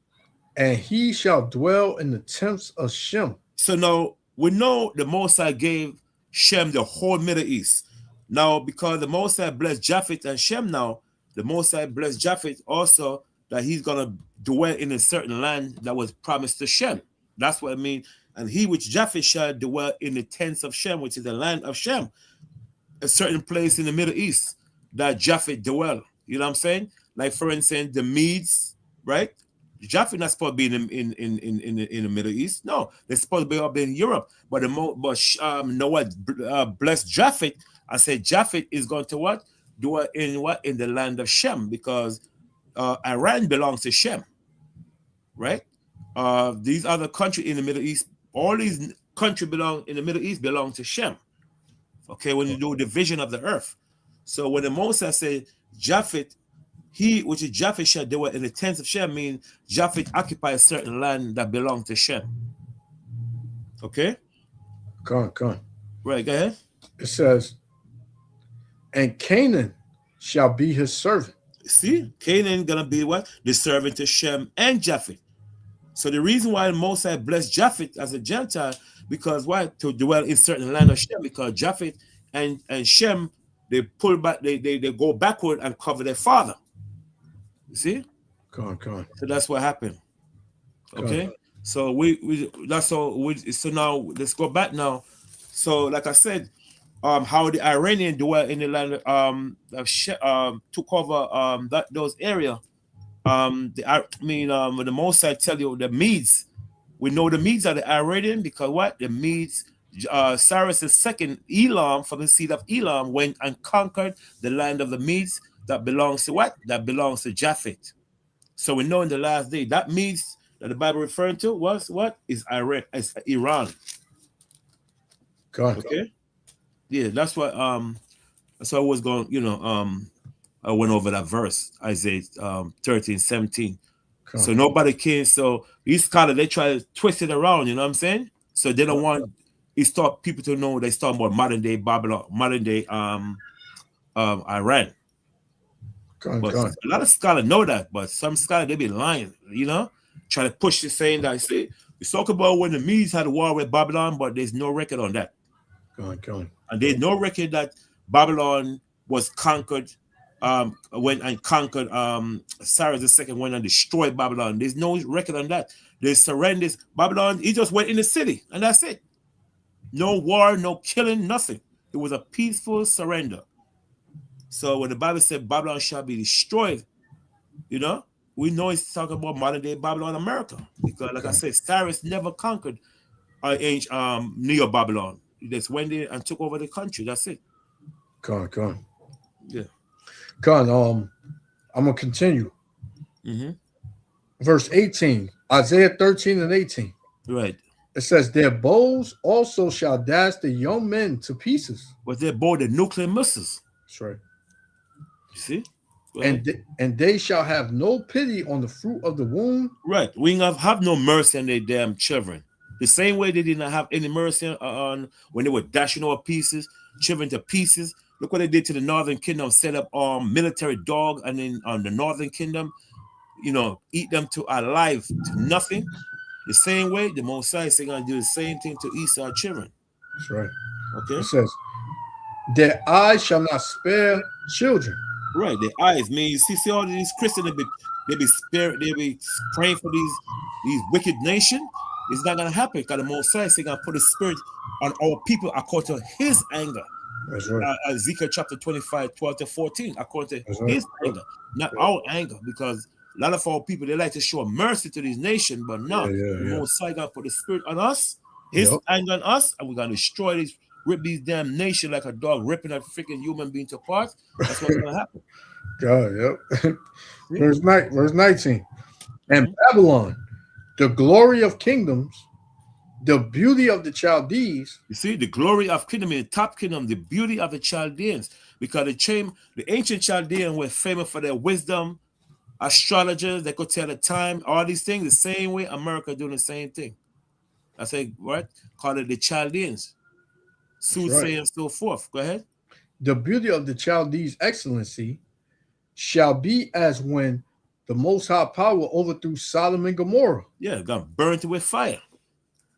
B: And he shall dwell in the tents of Shem.
C: So now we know the Most High gave Shem the whole Middle East. Now, because the Most High blessed Japheth and Shem now, the Most High blessed Japheth also that he's going to dwell in a certain land that was promised to Shem. That's what I mean. And he which Japheth shall dwell in the tents of Shem, which is the land of Shem, a certain place in the Middle East that Japheth dwell. You know what I'm saying? Like, for instance, the Medes, right? Japheth not supposed to be in the Middle East. No, they're supposed to be up in Europe. But Noah blessed Japheth and said Japheth is going to what? Dwell in what? In the land of Shem, because Iran belongs to Shem, right? These other countries in the Middle East, all these countries in the Middle East belong to Shem. Okay, when you do division of the earth. So when the Moses said Japheth, he which is Japheth shall dwell in the tents of Shem, mean Japheth occupies a certain land that belongs to Shem. Okay?
B: Come on.
C: Right, go ahead.
B: It says, and Canaan shall be his servant.
C: See, Canaan gonna be what? The servant to Shem and Japheth. So the reason why Moses blessed Japheth as a Gentile, because why? To dwell in certain land of Shem, because Japheth and Shem, they pull back, they go backward and cover their father. You see?
B: Come on.
C: So that's what happened. Okay. So so now let's go back now. So like I said, how the Iranian dwell in the land took over those areas. When the Most I tell you the Medes, we know the Medes are the Iranian because what? The Medes, Cyrus II, Elam, from the seed of Elam, went and conquered the land of the Medes that belongs to what? That belongs to Japheth. So we know in the last day that Medes that the Bible referring to was what? Is Iran, is Iran. Okay. Yeah, that's what I was going, I went over that verse, Isaiah 13:17. So nobody can. So these scholars, they try to twist it around, you know what I'm saying? So they don't want people to know they talking about modern day Babylon, modern day Iran. But a lot of scholars know that, but some scholars they be lying, trying to push this saying that we talk about when the Medes had a war with Babylon, but there's no record on that.
B: Go on.
C: And there's no record that Babylon was conquered. Went and conquered Cyrus II went and destroyed Babylon. There's no record on that. They surrendered Babylon. He just went in the city, and that's it. No war, no killing, nothing. It was a peaceful surrender. So when the Bible said Babylon shall be destroyed, we know it's talking about modern day Babylon, America, because like I said, Cyrus never conquered Neo Babylon. He just went in and took over the country. That's it.
B: Go on.
C: Yeah.
B: I'm gonna continue. Verse 18, Isaiah 13 and 18.
C: Right.
B: It says their bows also shall dash the young men to pieces.
C: But their bow, the nuclear missiles.
B: That's right.
C: You see?
B: And they shall have no pity on the fruit of the womb.
C: Right. We have no mercy on their damn children. The same way they did not have any mercy on when they were dashing over children to pieces. Look what they did to the Northern Kingdom, set up military dog, and then on the Northern Kingdom, eat them to alive to nothing. The same way, the Messiah is going to do the same thing to Esau's children.
B: That's right.
C: Okay.
B: It says, their eyes shall not spare children.
C: Right, their eyes. Man, you see all these Christians, they be praying for these wicked nations. It's not gonna happen because the Messiah is gonna put a spirit on our people according to his anger.
B: That's right.
C: Ezekiel chapter 25, 12 to 14, according to his anger, not our anger, because a lot of our people, they like to show mercy to these nations, but no, the Messiah gonna put a spirit on us, his anger on us, and we're gonna destroy rip these damn nations like a dog ripping a freaking human being to parts. That's what's gonna happen.
B: God, yep. Verse 19. And Babylon, the glory of kingdoms, the beauty of the Chaldees.
C: You see, the glory of kingdom in the top kingdom, the beauty of the Chaldeans, because the ancient Chaldeans were famous for their wisdom, astrologers, they could tell the time, all these things, the same way America doing the same thing. I say, what? Call it the Chaldeans. Soothsayer and so forth. Go ahead.
B: The beauty of the Chaldees' excellency shall be as when the Most High Power overthrew Sodom and Gomorrah.
C: Yeah, gonna burn it with fire.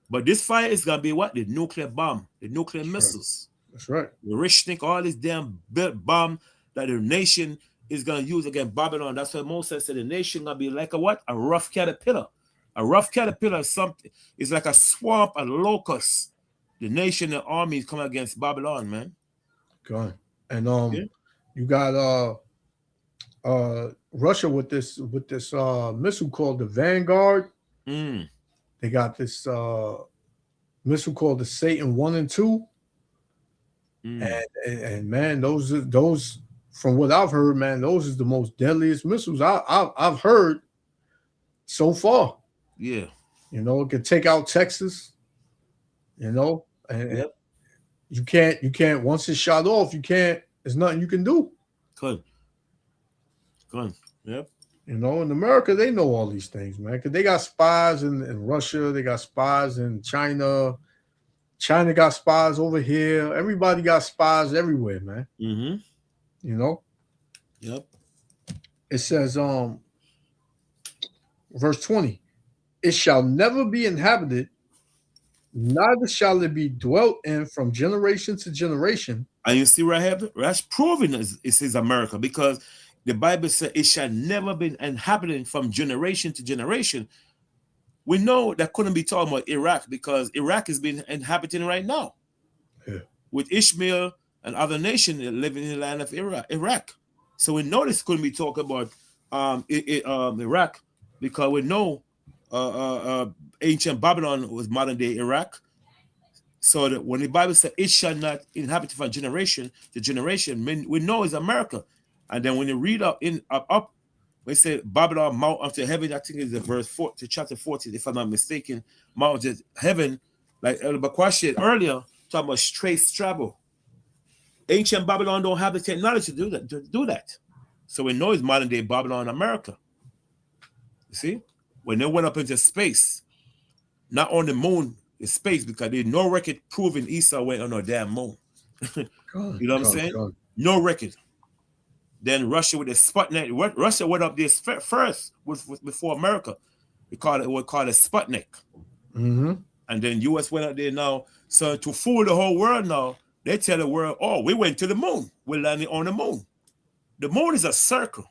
C: But this fire is gonna be what? The nuclear bomb, the nuclear missiles.
B: That's right.
C: The rich think all this damn bomb that the nation is gonna use against Babylon. That's what Moses said. The nation gonna be like a what? A rough caterpillar. A rough caterpillar is something. It's like a swamp, a locust. The nation and armies come against Babylon, man.
B: God. And you got Russia with this missile called the Vanguard. They got this missile called the Satan 1 and 2. And man, those from what I've heard, man, those is the most deadliest missiles I've heard so far.
C: Yeah.
B: It could take out Texas, and you can't once it's shot off, there's nothing you can do.
C: Good. Yep.
B: In America, they know all these things, man, because they got spies in Russia, they got spies in China. China got spies over here. Everybody got spies everywhere, man.
C: Yep.
B: It says, verse 20, it shall never be inhabited, neither shall it be dwelt in from generation to generation.
C: And you see right here, that's proving it says America, because the Bible says it shall never be inhabited from generation to generation. We know that couldn't be talking about Iraq, because Iraq is being inhabited right now.
B: Yeah.
C: With Ishmael and other nations living in the land of Iraq. So we know this couldn't be talking about Iraq, because we know ancient Babylon was modern day Iraq. So that when the Bible says it shall not inhabit from generation to generation, we know it's America. And then when you read up when it says Babylon mount up to heaven, I think it's the verse 4 to chapter 14, if I'm not mistaken, mount to heaven, like El Bakwash said earlier, talking about straight travel. Ancient Babylon don't have the technology to do that. So we know it's modern day Babylon, America. You see, when they went up into space, not on the moon, it's space, because there's no record proving Esau went on a damn moon. You know what I'm saying? God. No record. Then Russia with the Sputnik. Russia went up there first before America. We call it Sputnik. And then U.S. went up there now. So to fool the whole world now, they tell the world, oh, we went to the moon. We landed on the moon. The moon is a circle.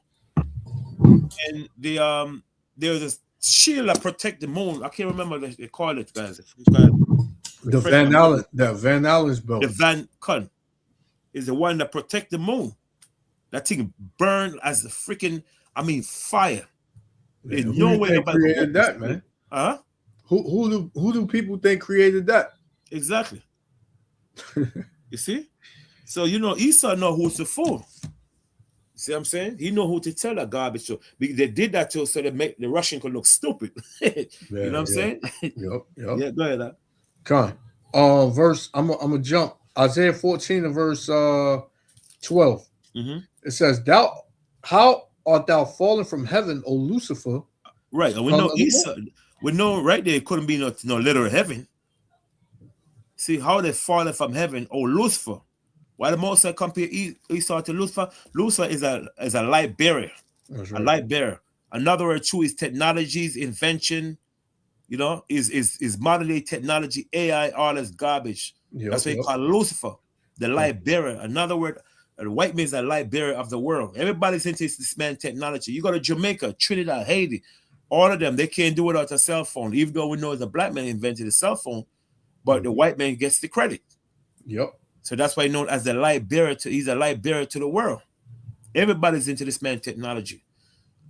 C: And there's a shield that protect the moon. I can't remember what they call it, guys.
B: The Van Allen belt.
C: The Van Kun is the one that protect the moon. That thing burned as the freaking, fire. There's no way
B: nobody created that, man.
C: Huh?
B: Who do people think created that?
C: Exactly. You see? So Esau know who's the fool. See what I'm saying? He know who to tell that garbage to. They did that to so they make the Russian could look stupid. You know what I'm saying?
B: Yep.
C: Yeah, go ahead.
B: Come verse. I'm gonna jump Isaiah 14 and verse 12.
C: Mm-hmm.
B: It says, how art thou fallen from heaven, O Lucifer?
C: Right, and we know Esau. We know right there it couldn't be no literal heaven. See how they fallen from heaven, O Lucifer. Why the Most High compare Esau to Lucifer? Lucifer is a light bearer. That's right. A light bearer. Another word too is technologies, invention, you know, is modern day technology, AI, all this garbage. That's why they call Lucifer, the light bearer. Another word, the white man is a light bearer of the world. Everybody's into this man technology. You go to Jamaica, Trinidad, Haiti, all of them, they can't do it without a cell phone, even though we know the black man invented a cell phone, but the white man gets the credit.
B: Yep.
C: So that's why he's known as the light bearer. He's a light bearer to the world. Everybody's into this man technology.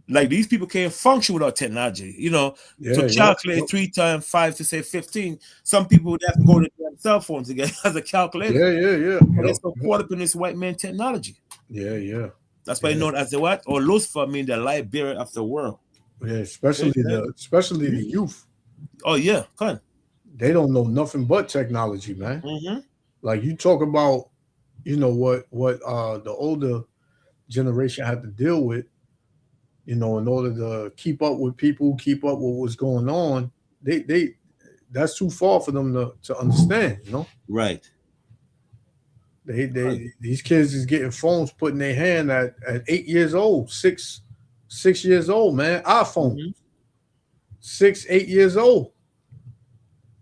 C: Like these people can't function without technology, you know. To calculate 3 times 5 to say 15, some people would have to go to their cell phones again as a calculator.
B: Yeah.
C: They're so caught up in this white man technology.
B: Yeah.
C: That's why known as the what? Or Lucifer mean the light bearer of the world.
B: Yeah, especially the youth.
C: Oh yeah, come on.
B: They don't know nothing but technology, man.
C: Mm-hmm.
B: Like you talk about, you know what the older generation had to deal with, you know, in order to keep up with people, keep up with what's going on. They that's too far for them to understand, you know.
C: Right.
B: These kids is getting phones put in their hand at 8 years old, 6 years old, man. iPhone. 6, 8 years old.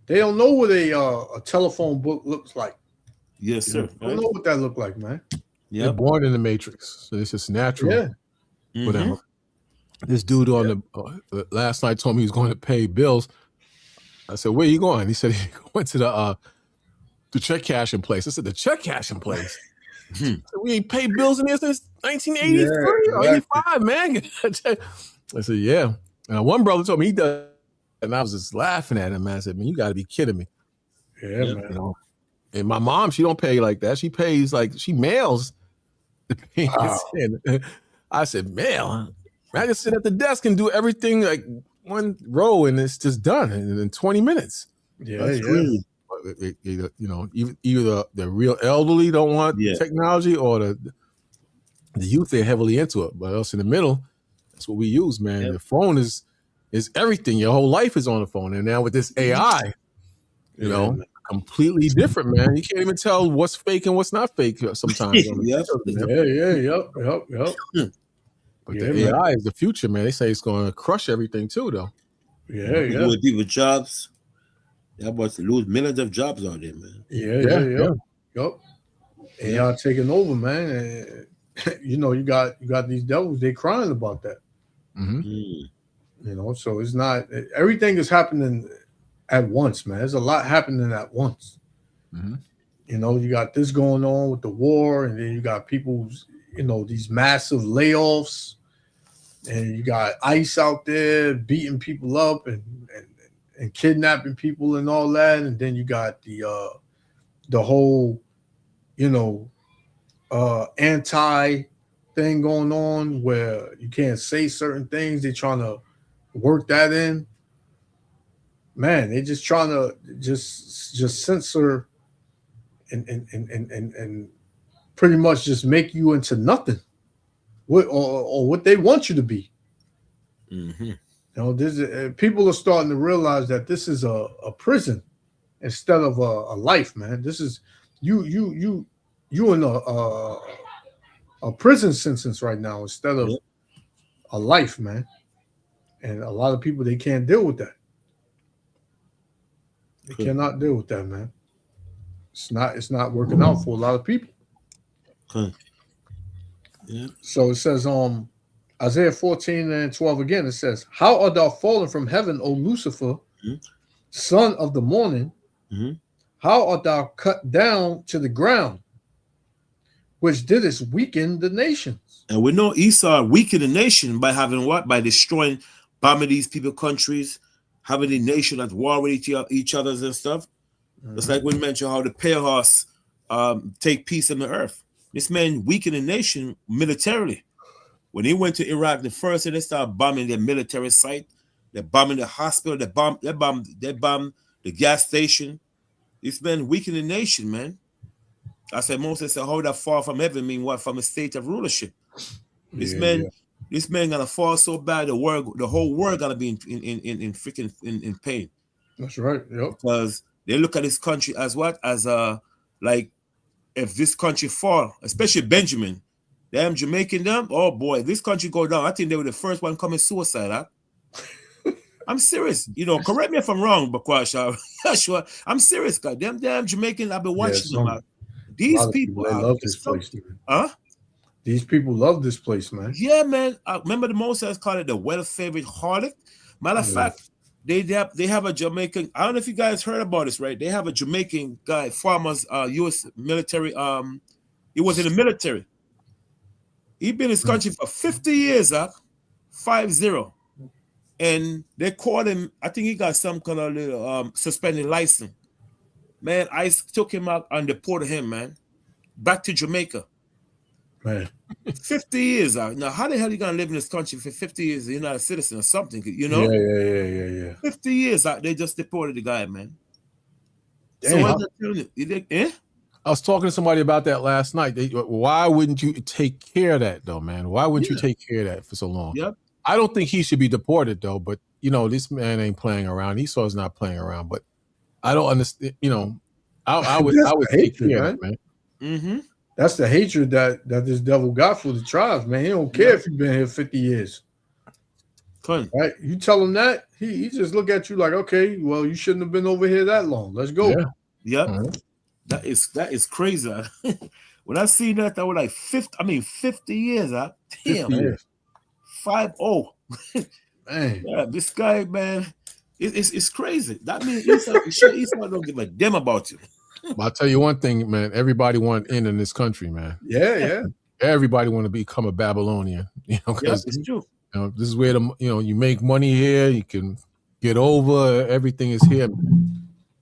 B: They don't know what a telephone book looks like.
C: Yes, sir.
B: They don't know what that look like, man.
A: They're born in the matrix, so it's just natural.
B: Yeah.
A: Whatever. This dude on the last night told me he was going to pay bills. I said, "Where are you going?" He said he went to the check cashing place. I said, "The check cashing place? Said, we ain't paid bills in here since 1983 or 85, man." I said, "Yeah." And one brother told me he does, and I was just laughing at him. Man, I said, "Man, you got to be kidding me."
B: Yeah, man.
A: You know? And my mom, she don't pay like that. She pays she mails the payments in. I said, mail? I just sit at the desk and do everything like one row, and it's just done in 20 minutes.
B: Yeah.
A: You know, either the real elderly don't want technology, or the youth, they're heavily into it. But us in the middle, that's what we use, man. The phone is everything. Your whole life is on the phone, and now with this AI, you know, completely different, man. You can't even tell what's fake and what's not fake sometimes.
B: Yep.
A: But the AI is the future, man. They say it's going to crush everything too, though.
B: Yeah.
C: With people jobs, they're about to lose millions of jobs out there, man.
B: Yeah. Yep. AI taking over, man. And, you know, you got these devils. They crying about that. You know, so it's not everything is happening at once, man. There's a lot happening at once. You know, you got this going on with the war, and then you got people's, you know, these massive layoffs, and you got ICE out there beating people up and kidnapping people and all that, and then you got the whole, you know, anti thing going on where you can't say certain things. They're trying to work that in. Man, they just trying to just censor and pretty much just make you into nothing, or what they want you to be. You know, this people are starting to realize that this is a prison instead of a life, man. This is you in a prison sentence right now instead of a life, man. And a lot of people, they can't deal with that. They cannot deal with that, man. It's not working out for a lot of people. So it says Isaiah 14 and 12 again, it says, how art thou fallen from heaven, O Lucifer, son of the morning? How art thou cut down to the ground, which didst weaken the nations?
C: And we know Esau weakened the nation by having what? By destroying, bombing these people countries, having the nation at war with each other and stuff. It's like we mentioned how the pale take peace in the earth. This man weakened the nation militarily. When he went to Iraq, the first thing they started bombing their military site. They're bombing the hospital. They bombed the gas station. It's been weakening the nation, man. I said, Moses said, how that far from heaven mean what? From a state of rulership. This man gonna fall so bad, the whole world gonna be in freaking pain.
B: That's right. Yep.
C: Because they look at this country as what? As like if this country fall, especially Benjamin, them Jamaican them, oh boy, this country go down. I think they were the first one coming suicide, huh? I'm serious. Correct me if I'm wrong, Bakwasha. Sure. I'm serious, God. Them damn Jamaican, I've been watching them. These people
B: they love this place, man.
C: Huh?
B: These people love this place, man.
C: Yeah, man. Remember the Moses called it the well-favored harlot. Matter of fact, they have a Jamaican. I don't know if you guys heard about this, right? They have a Jamaican guy, farmers, U.S. military. He was in the military. He been in this country for 50 years, 50. And they called him, I think he got some kind of little suspended license. Man, ICE took him out and deported him, man. Back to Jamaica.
B: Man.
C: 50 years out. Now, how the hell are you going to live in this country for 50 years? You're not a citizen or something,
B: Yeah.
C: 50 years out, they just deported the guy, man.
B: Damn.
C: So what telling you?
A: I was talking to somebody about that last night. Why wouldn't you take care of that, though, man? Why wouldn't you take care of that for so long?
C: Yep.
A: I don't think he should be deported, though. But, this man ain't playing around. Esau's not playing around. But I don't understand. I would take care of it, man.
C: Mm-hmm.
B: That's the hatred that this devil got for the tribes, man. He don't care if you've been here 50 years.
C: Fun.
B: Right? You tell him that, he just look at you like, okay, well, you shouldn't have been over here that long. Let's go.
C: Yeah. Yep. Mm-hmm. That is crazy. When I see that, I was like 50 years. Damn. 50 years. 50.
B: Man.
C: Yeah, this guy, man, it's crazy. That means Esau don't give a damn about you.
A: I'll tell you one thing, man. Everybody want in this country, man.
B: Yeah.
A: Everybody want to become a Babylonian. Because
C: it's true.
A: This is where you make money here. You can get over. Everything is here.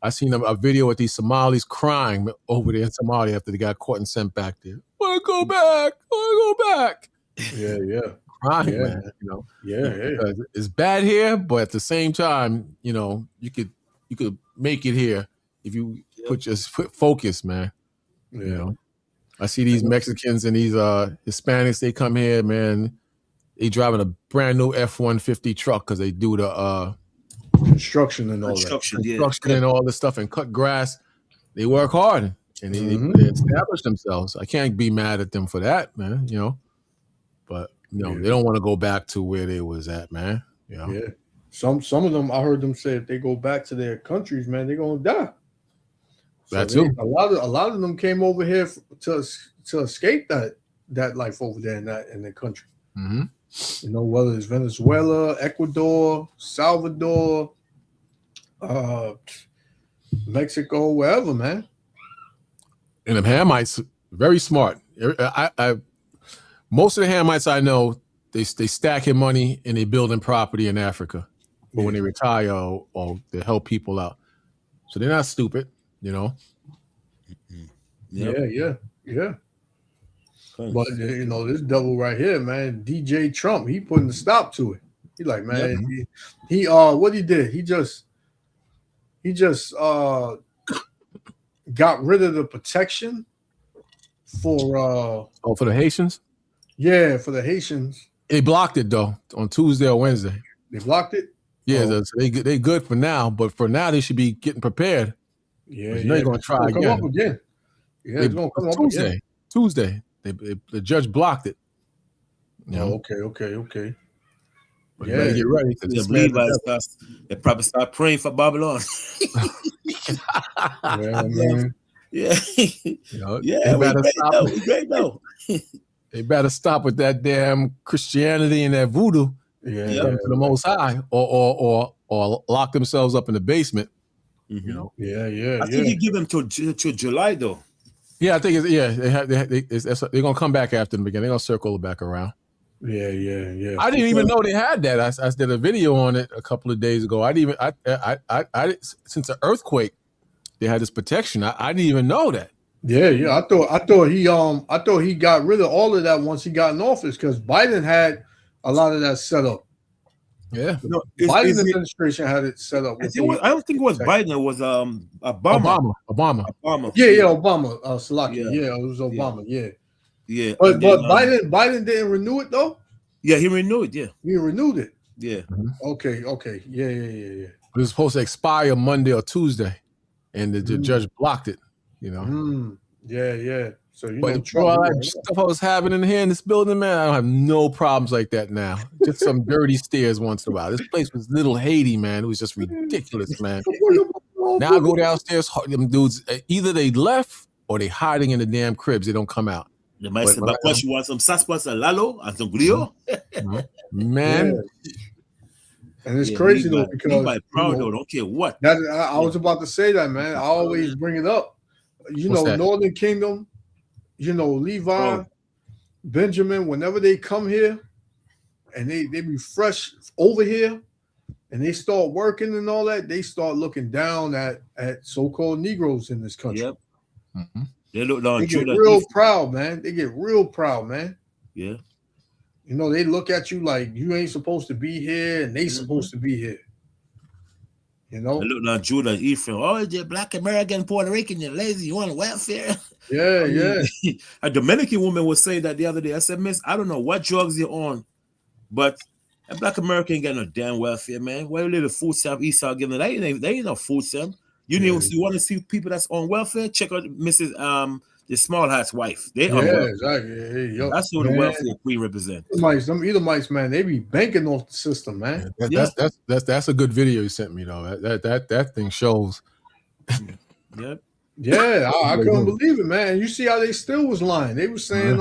A: I seen a video with these Somalis crying over there in Somalia after they got caught and sent back there. Want to go back? Want to go back?
B: Yeah.
A: Crying, man.
B: Yeah.
A: It's bad here, but at the same time, you could make it here if you put focus, man.
B: Yeah.
A: I see these Mexicans and these Hispanics. They come here, man. They driving a brand new F-150 truck because they do the
B: construction and all
A: and all this stuff and cut grass. They work hard and they establish themselves. I can't be mad at them for that, man. But they don't want to go back to where they was at, man.
B: Yeah. Some of them, I heard them say if they go back to their countries, man, they're gonna die.
A: That too.
B: A lot of them came over here to escape that life over there in their country.
A: Mm-hmm.
B: Whether it's Venezuela, Ecuador, Salvador, Mexico, wherever, man.
A: And the Hamites, very smart. Most of the Hamites I know, they stacking money and they building property in Africa. But when they retire or they help people out. So they're not stupid,
B: Yep. Yeah. But this devil right here, man, DJ Trump, he putting a stop to it. He like, man, he what he did, he just got rid of the protection for
A: the Haitians?
B: Yeah, for the Haitians.
A: They blocked it though on Tuesday or Wednesday.
B: They blocked it?
A: Yeah, so they good for now, but for now they should be getting prepared.
B: Yeah,
A: they're gonna try again.
B: Come up again. Yeah, it's gonna come up again.
A: Tuesday. The judge blocked it.
B: Okay.
A: But you better get ready.
C: They probably start praying for Babylon. We great though.
A: They better stop with that damn Christianity and that voodoo. To the Most High, or lock themselves up in the basement.
B: Mm-hmm.
C: I think you give them to July though.
A: Yeah, I think they're gonna come back after the beginning. They're gonna circle it back around.
B: Yeah.
A: I didn't even know they had that. I did a video on it a couple of days ago. I since the earthquake, they had this protection. I didn't even know that.
B: Yeah. I thought he got rid of all of that once he got in office because Biden had a lot of that set up.
A: Yeah.
C: No,
B: Biden administration had it set up.
C: I don't think it was Biden. It was Obama.
B: Obama. Yeah, Obama. Salaki. Yeah, it was Obama.
C: Yeah.
B: But Biden didn't renew it though.
C: Yeah, he renewed. Yeah,
B: he renewed it.
C: Yeah.
B: Okay. Yeah.
A: It was supposed to expire Monday or Tuesday, and the judge blocked it.
B: Yeah. So
A: all that stuff I was having in here in this building, man, I don't have no problems like that now. Just some dirty stairs once in a while. This place was little Haiti, man. It was just ridiculous, man. Now I go downstairs, them dudes, either they left or they hiding in the damn cribs. They don't come out.
C: They might say, but you want some saspas and lalo and some glio?
A: Man.
B: Yeah. And it's crazy though because
C: proud though, don't care what.
B: I was about to say that, man. I always bring it up. Northern Kingdom, Levi, Benjamin, whenever they come here and they be fresh over here and they start working and all that, they start looking down at so-called Negroes in this country.
C: Yep. They look down.
B: They get real proud, man. They get real proud, man.
C: Yeah.
B: They look at you like you ain't supposed to be here and they supposed to be here. They
C: look down Judah Ephraim. Oh, you're Black American, Puerto Rican, you're lazy, you want welfare.
B: Yeah.
C: A Dominican woman was saying that the other day. I said, Miss, I don't know what drugs you're on, but a Black American ain't got no damn welfare, man. What little food stamp Esau giving? They ain't no food stamp. You want to see people that's on welfare? Check out Mrs. The Small Hat's wife.
B: Exactly.
C: That's who the welfare queen represents.
B: Some Edomites, man, they be banking off the system, man.
A: That's a good video you sent me though. That thing shows.
C: Yep.
B: Yeah, I couldn't believe it, man. You see how they still was lying. They were saying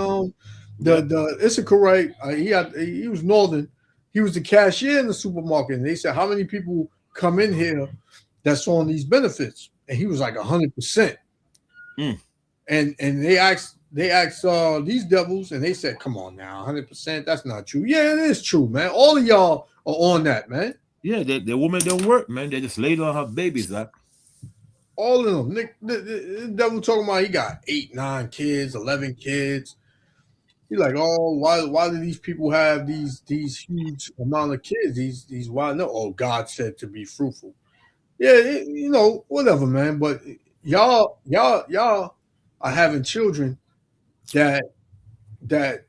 B: the Issachar, right? He was Northern. He was the cashier in the supermarket, and they said how many people come in here that's on these benefits, and he was like 100%. And they asked these devils, and they said, "Come on now, 100%. That's not true." Yeah, it is true, man. All of y'all are on that, man.
C: Yeah, the woman don't work, man. They just laid on her babies, like.
B: All of them. The devil talking about he got 8, 9 kids, 11 kids. He's like, oh, why do these people have these huge amount of kids? These why no? Oh, God said to be fruitful. Yeah, whatever, man. But y'all are having children that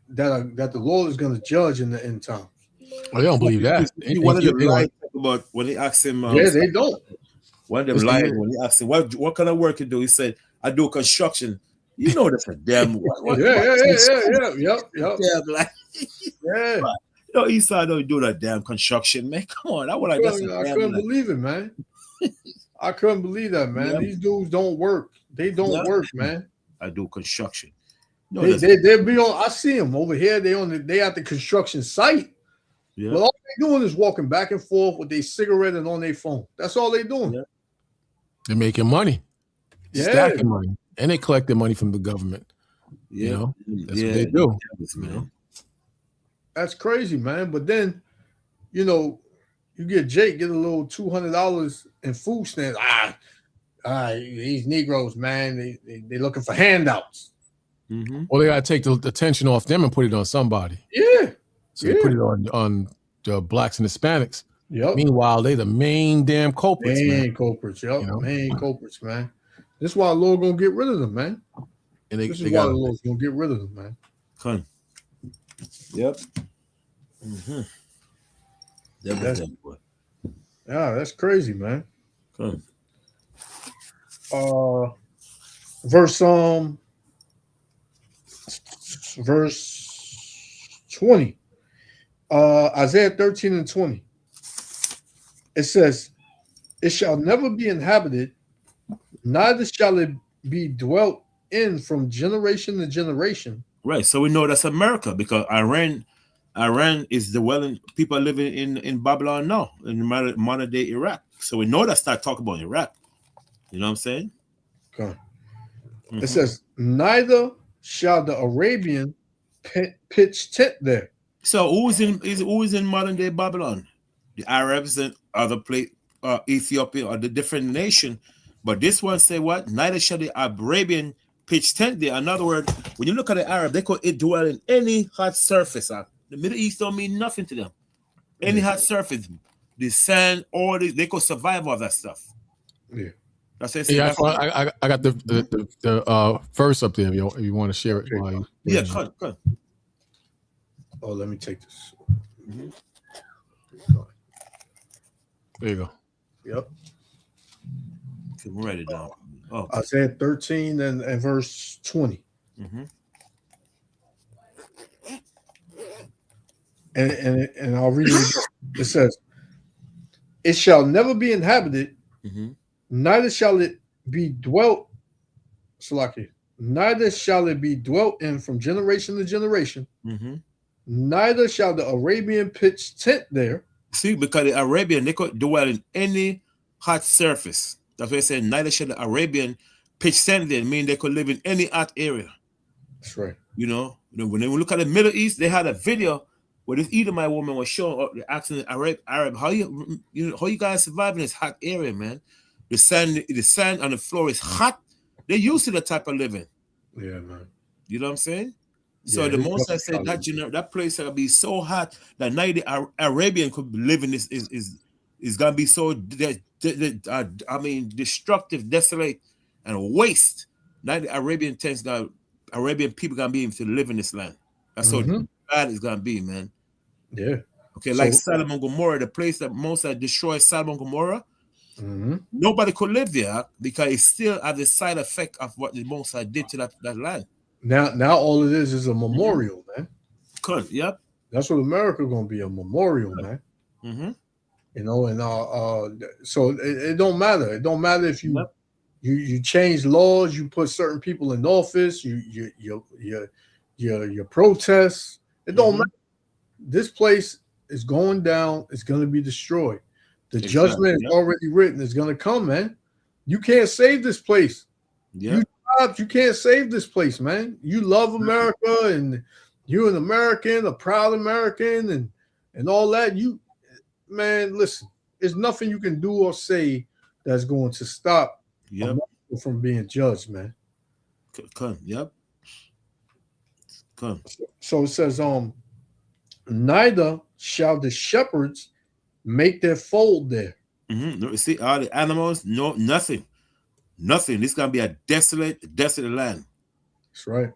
B: the Lord is going to judge in the end times.
A: I don't believe that.
C: One of them lied about when they asked him.
B: They don't.
C: One of them lied when he asked him, what kind of work you do? He said, I do construction. You know that's a damn
B: Yep.
C: Yeah. Esau don't do that damn construction, man. Come on. I
B: couldn't believe it, man. I couldn't believe that, man. Yeah. These dudes don't work. They don't work, man.
C: I do construction.
B: No, they be on. I see them over here. They at the construction site. Yeah. But all they doing is walking back and forth with their cigarette and on their phone. That's all they doing.
A: Yeah. They're making money, stacking money, and they collecting money from the government.
C: Yeah,
A: that's what they do.
B: That's crazy, man. But then, you get Jake get a little $200 in food stamps. These Negroes, man, they looking for handouts.
A: Mm-hmm. Well, they gotta take the attention off them and put it on somebody.
B: Yeah.
A: So they put it on the blacks and Hispanics.
B: Yep.
A: Meanwhile, they the main damn culprits.
B: Main culprits, man. This is why the Lord gonna get rid of them, man.
A: And
B: this is why the Lord's gonna get rid of them, man.
C: Come. Yep. Mm-hmm.
B: That's crazy, man.
C: Come.
B: Verse 20. Isaiah 13 and 20. It says, it shall never be inhabited, neither shall it be dwelt in from generation to generation.
C: Right. So we know that's America because Iran is dwelling, people are living in Babylon now, in modern day Iraq. So we know that's not talking about Iraq. You know what I'm saying?
B: Okay. Mm-hmm. It says, neither shall the Arabian pitch tent there.
C: So who is in modern day Babylon? The Arabs and other Ethiopia or the different nation. But this one say what? Neither shall the Arabian pitch tent there. In other words, when you look at the Arab, they could dwell in any hot surface. The Middle East don't mean nothing to them. Any hot surface, the sand, all this, they could survive all that stuff.
B: Yeah.
A: That's it. Yeah, I got the verse up there. If you want to share it.
C: Yeah, cut.
B: Oh, let me take this.
A: Mm-hmm. There you go.
B: Yep.
C: Okay, we'll write it down. Oh, okay.
B: Isaiah 13 and verse 20.
C: Mm-hmm.
B: And I'll read it. It says, "It shall never be inhabited, neither shall it be dwelt. Salaki, neither shall it be dwelt in from generation to generation. Neither shall the Arabian pitch tent there."
C: See, because the Arabian, they could dwell in any hot surface. That's why I said, neither shall the Arabian pitch tent there. Mean they could live in any hot area.
B: That's right.
C: You know, when we look at the Middle East, they had a video where this Edomite woman was showing, asking the Arab, how you guys survive in this hot area, man? The sand on the floor is hot. They're used to that type of living.
B: Yeah, man.
C: You know what I'm saying? So the most I said that place will be so hot that now the Arabian could live in this is gonna be so destructive, desolate, and waste. Now the Arabian people gonna be able to live in this land. That's so bad it's gonna be, man.
B: Yeah.
C: Okay, like Sodom and Gomorrah, the place that most destroyed Sodom and Gomorrah. Nobody could live there because it still has the side effect of what the Most High did to that land.
B: Now all it is a memorial, man.
C: Cool. Yep.
B: That's what America gonna be, a memorial, man. You know, and so it don't matter. It don't matter if you change laws, you put certain people in office, you protest. It don't matter. This place is going down. It's gonna be destroyed. The judgment is already written. It's gonna come, man. You can't save this place.
C: Yeah.
B: You can't save this place, man. You love America and you're an American, a proud American, and all that. Man, listen, there's nothing you can do or say that's going to stop America from being judged, man.
C: Come.
B: So it says, neither shall the shepherds make their fold there.
C: See, all the animals, nothing. This is gonna be a desolate land.
B: That's right.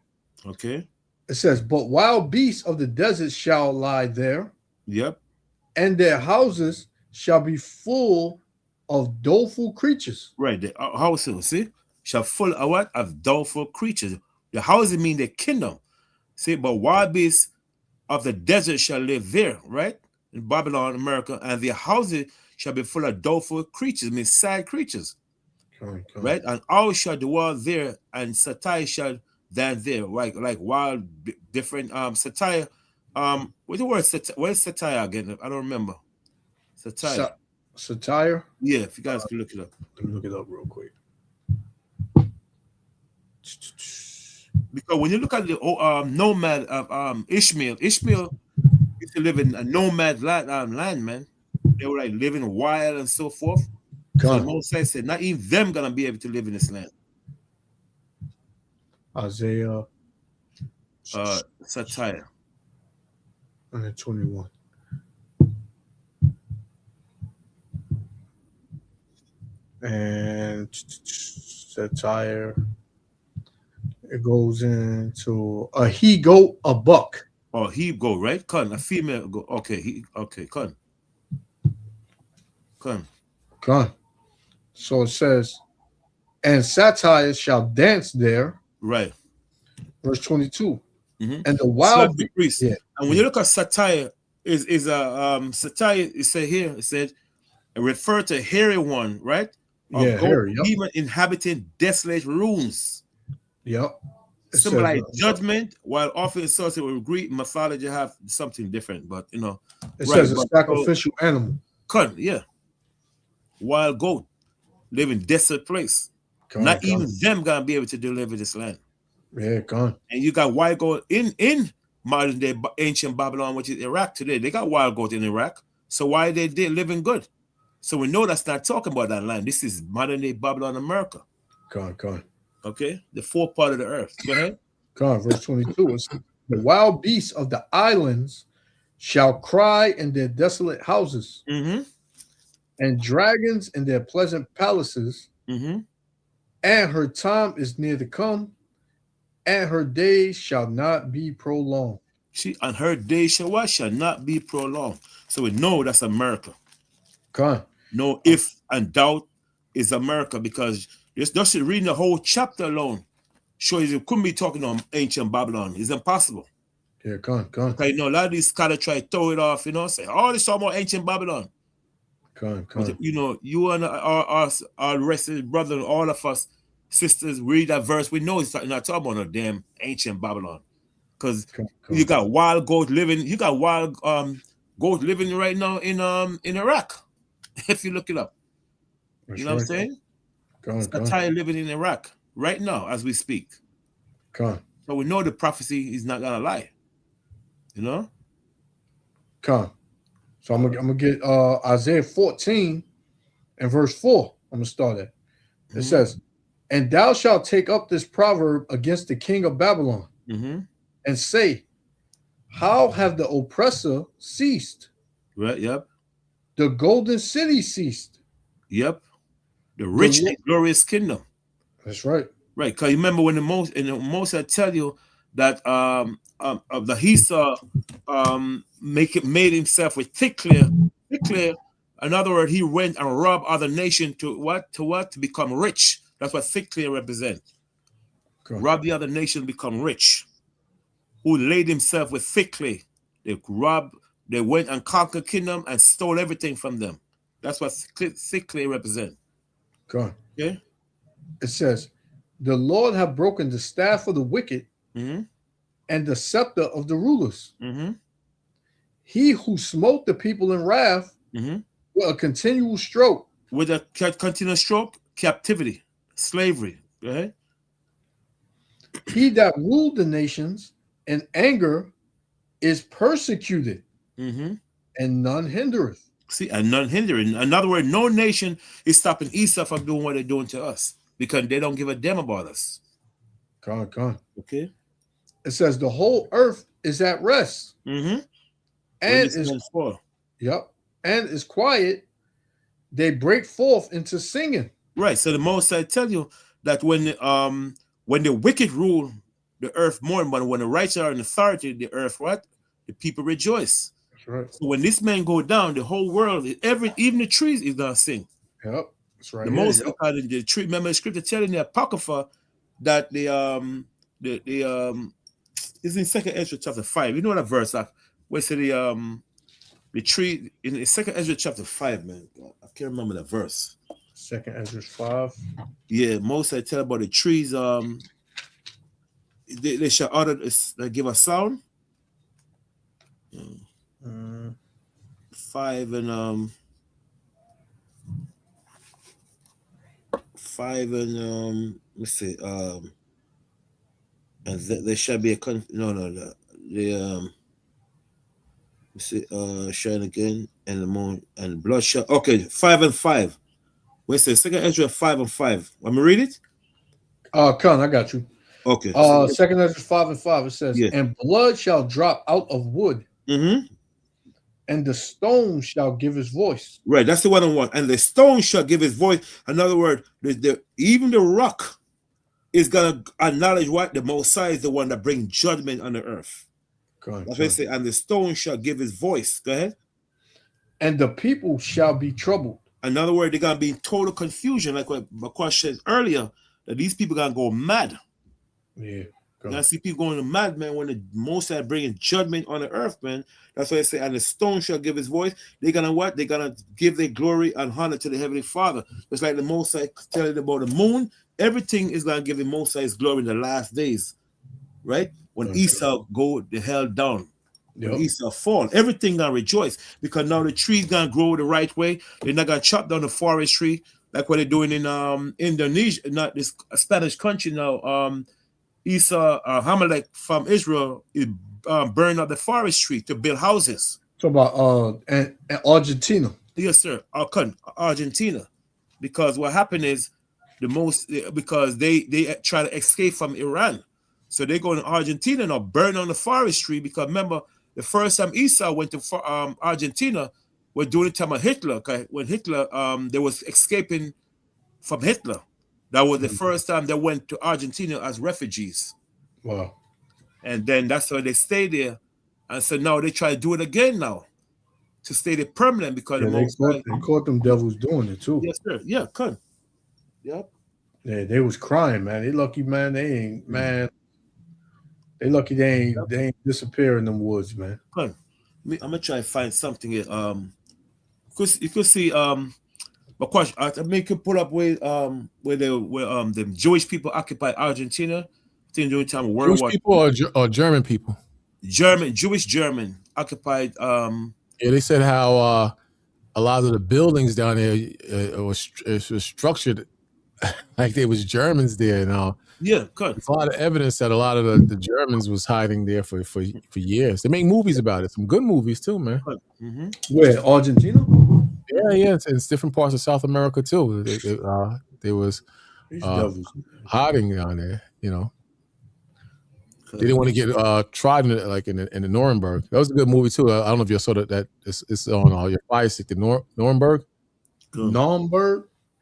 C: Okay.
B: It says, but wild beasts of the desert shall lie there.
C: Yep.
B: And their houses shall be full of doleful creatures.
C: Right. The houses, see, shall full of what? Of doleful creatures. The houses mean the kingdom. See, but wild beasts of the desert shall live there, right? In Babylon, America, and their houses shall be full of doleful creatures, means sad creatures. Right, and all shall dwell there, and satire shall dance there, like wild, different satire. What's the word? What is satire again? I don't remember. Satire.
B: Satire.
C: Yeah, if you guys can look it up.
B: Let me look it up real quick.
C: Because when you look at the nomad of Ishmael used to live in a nomad land, man. They were like living wild and so forth. So Moses said, not even them gonna be able to live in this land.
B: Isaiah
C: satire.
B: 21. And satire. It goes into a he goat, a buck.
C: Oh, he goat, right? Con, a female goat. Okay, con.
B: So it says, and satire shall dance there.
C: Right.
B: Verse 22. And the wild
C: beast. Yeah. And when you look at satire, is satire, it said here, it said, it referred to hairy one, right?
B: Hairy,
C: demon inhabiting desolate rooms.
B: Yep.
C: Symbolize judgment, while often associated with Greek mythology have something different, but you know.
B: It says a sacrificial animal.
C: Yeah. Wild goat live in desolate place. Not even them gonna be able to deliver this land.
B: Yeah, gone.
C: And you got wild goat in modern day ancient Babylon, which is Iraq today. They got wild goat in Iraq. So why they living good? So we know that's not talking about that land. This is modern day Babylon, America.
B: Gone.
C: Okay, the fourth part of the earth. Go ahead.
B: God, verse 22. It's, the wild beasts of the islands shall cry in their desolate houses, and dragons in their pleasant palaces. And her time is near to come, and her days shall not be prolonged.
C: See, and her days shall not be prolonged. So we know that's America. No if and doubt is America, because just reading the whole chapter alone shows you couldn't be talking on ancient Babylon. It's impossible.
B: Yeah, go on.
C: Okay, a lot of these scholars try to throw it off, say, oh, this talking about ancient Babylon. But, you and our rest of the brother, all of us sisters read that verse, we know it's not talking about no damn ancient Babylon. Because you got wild goat living, goat living right now in Iraq. If you look it up. That's you know what I'm saying? It's a Thai living in Iraq right now as we speak. So we know the prophecy is not gonna lie. You know?
B: So I'm gonna get Isaiah 14 and verse 4. I'm gonna start at. It says, and thou shalt take up this proverb against the king of Babylon, and say, how have the oppressor ceased?
C: Right, yep.
B: The golden city ceased.
C: Yep. The rich and glorious kingdom.
B: That's right.
C: Right. Because you remember when the most I tell you that the Esau made himself with thick clear. In other words, he went and robbed other nation to become rich. That's what thick clear represents. Rob the other nation to become rich. Who laid himself with thick clay. They went and conquered kingdom and stole everything from them. That's what thick clay represents.
B: Okay. It says, the Lord have broken the staff of the wicked and the scepter of the rulers. He who smote the people in wrath with a continual stroke.
C: With a continual stroke, captivity, slavery. Go ahead.
B: He that ruled the nations in anger is persecuted, and none hindereth.
C: See, and none hindering. In other words, no nation is stopping Esau from doing what they're doing to us because they don't give a damn about us.
B: Okay. It says the whole earth is at rest, and is quiet. They break forth into singing.
C: Right. So the Most I tell you that when the wicked rule the earth more, but when the righteous are in authority, the earth the people rejoice.
B: Right.
C: So when this man go down, the whole world, even the trees is gonna sing.
B: Yep, that's right.
C: The most the tree. Remember the scripture telling the Apocrypha that the is in 2nd Ezra chapter 5. You know that verse? Where say the tree in 2nd Ezra chapter 5, man. I can't remember that verse.
B: 2nd Ezra 5.
C: Yeah, most I tell about the trees. They shall utter. They give a sound. 5 and 5 and let's see, and there shall be a let's see, shine again, and the moon and blood shall. Okay, 5 and 5. We say 2nd Ezra 5 and 5. Let me read it.
B: Con, I got you.
C: Okay.
B: 2nd Ezra 5 and 5. It says, and blood shall drop out of wood. And the stone shall give his voice.
C: Right, that's the one I want. And the stone shall give his voice. In other words, even the rock is going to acknowledge what? The Messiah is the one that brings judgment on the earth. That's what I say. And the stone shall give his voice. Go ahead.
B: And the people shall be troubled.
C: In other words, they're going to be in total confusion, like what Bakwash said earlier, that these people are going to go mad.
B: Yeah.
C: I see people going mad, man, when the Messiah bringing judgment on the earth, man. That's why I say, and the stone shall give his voice. They're gonna what? They're gonna give their glory and honor to the Heavenly Father. Just like the Messiah telling about the moon, everything is gonna give the Messiah's glory in the last days, right? When Esau go the hell down, when Esau fall, everything gonna rejoice because now the tree's gonna grow the right way. They're not gonna chop down the forestry like what they're doing in Indonesia, not this Spanish country now. Esau, Hamalek from Israel, burned up the forestry to build houses.
B: So about and Argentina.
C: Yes, sir. Argentina. Because what happened is the most because they try to escape from Iran. So they go to Argentina now, burn on the forestry, because remember the first time Esau went to Argentina was during the time of Hitler. When Hitler they was escaping from Hitler. That was the first time they went to Argentina as refugees.
B: Wow.
C: And then that's why they stay there. And so now they try to do it again now to stay there permanent, because
B: they caught them devils doing it too.
C: Yes, sir. Yeah, good. Yep.
B: Yeah, they was crying, man. They lucky, man. They ain't, man. They lucky they ain't disappear in them woods, man.
C: Good. I'm gonna try to find something here. Cause you could see but question I make you pull up where the Jewish people occupied Argentina. I think during the time of World War.
A: Jewish people or German people?
C: Jewish German occupied.
A: Yeah, they said how a lot of the buildings down there was structured like there was Germans there and all.
C: Yeah, good.
A: There's a lot of evidence that a lot of the Germans was hiding there for years. They make movies about it, some good movies too, man.
C: Mm-hmm.
B: Where, Argentina?
A: Yeah, it's different parts of South America too. They was hiding down there, you know. They didn't want to get tried in the Nuremberg. That was a good movie too. I don't know if you saw that. It's on your Fire Stick. The Nuremberg.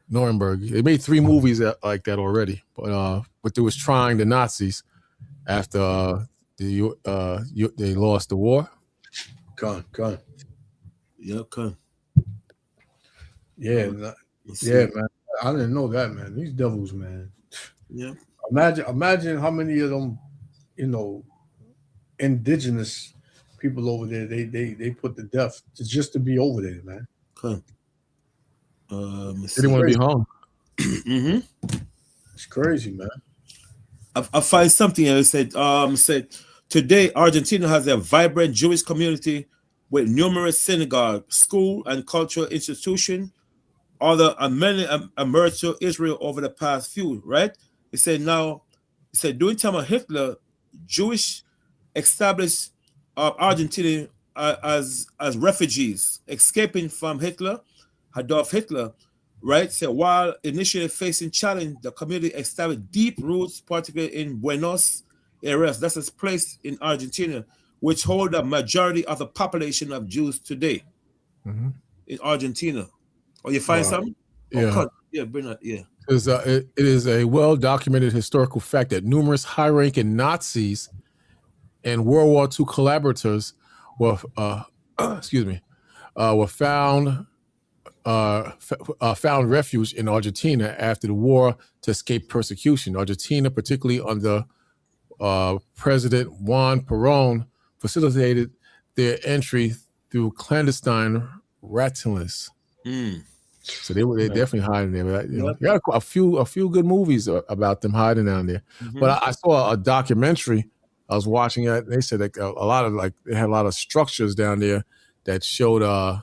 A: Nuremberg. They made 3 movies like that already, but they was trying the Nazis after they lost the war.
B: Gone.
C: Yeah, good.
B: Yeah, man. I didn't know that, man. These devils, man.
C: Yeah.
B: Imagine how many of them, you know, indigenous people over there they put to death just to be over there, man.
C: Okay.
A: They didn't want to be home.
C: Mm-hmm.
B: It's crazy, man.
C: I find something here. It said today Argentina has a vibrant Jewish community with numerous synagogues, school, and cultural institutions. Although many emerged to Israel over the past few, right? It said during time of Hitler, Jewish established Argentina as refugees, escaping from Adolf Hitler, right? So while initially facing challenge, the community established deep roots, particularly in Buenos Aires, that's a place in Argentina, which hold a majority of the population of Jews today in Argentina. Oh, you find something?
A: Yeah.
C: Bring that. Yeah.
A: It is a well-documented historical fact that numerous high-ranking Nazis and World War II collaborators were found refuge in Argentina after the war to escape persecution. Argentina, particularly under President Juan Perón, facilitated their entry through clandestine rationalists. So they definitely hiding there. But, you got a few good movies about them hiding down there. But I saw a documentary. I was watching it. They said that they had a lot of structures down there that showed the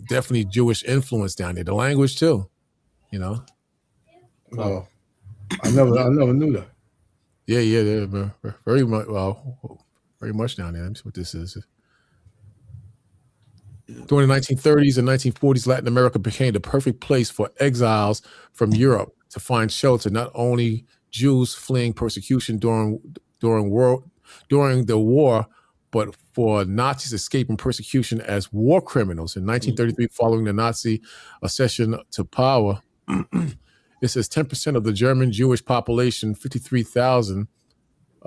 A: definitely Jewish influence down there. The language too, you know.
B: Oh, I never knew that.
A: Yeah, they're very much down there. Let me see what this is. During the 1930s and 1940s, Latin America became the perfect place for exiles from Europe to find shelter. Not only Jews fleeing persecution during the war, but for Nazis escaping persecution as war criminals. In 1933, following the Nazi accession to power, it says 10% of the German Jewish population, 53,000,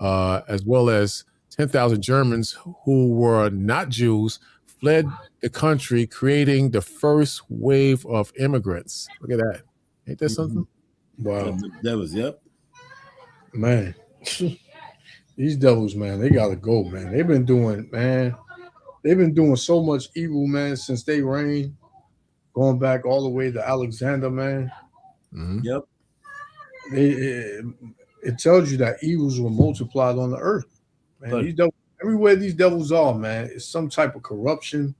A: as well as 10,000 Germans who were not Jews, fled the country, creating the first wave of immigrants. Look at that. Ain't that something?
B: Wow.
C: That was, yep.
B: Man, these devils, man, they gotta go, man. They've been doing so much evil, man, since they reigned, going back all the way to Alexander, man.
C: Yep.
B: It tells you that evils were multiplied on the earth, man. These devils, everywhere these devils are, man, it's some type of corruption,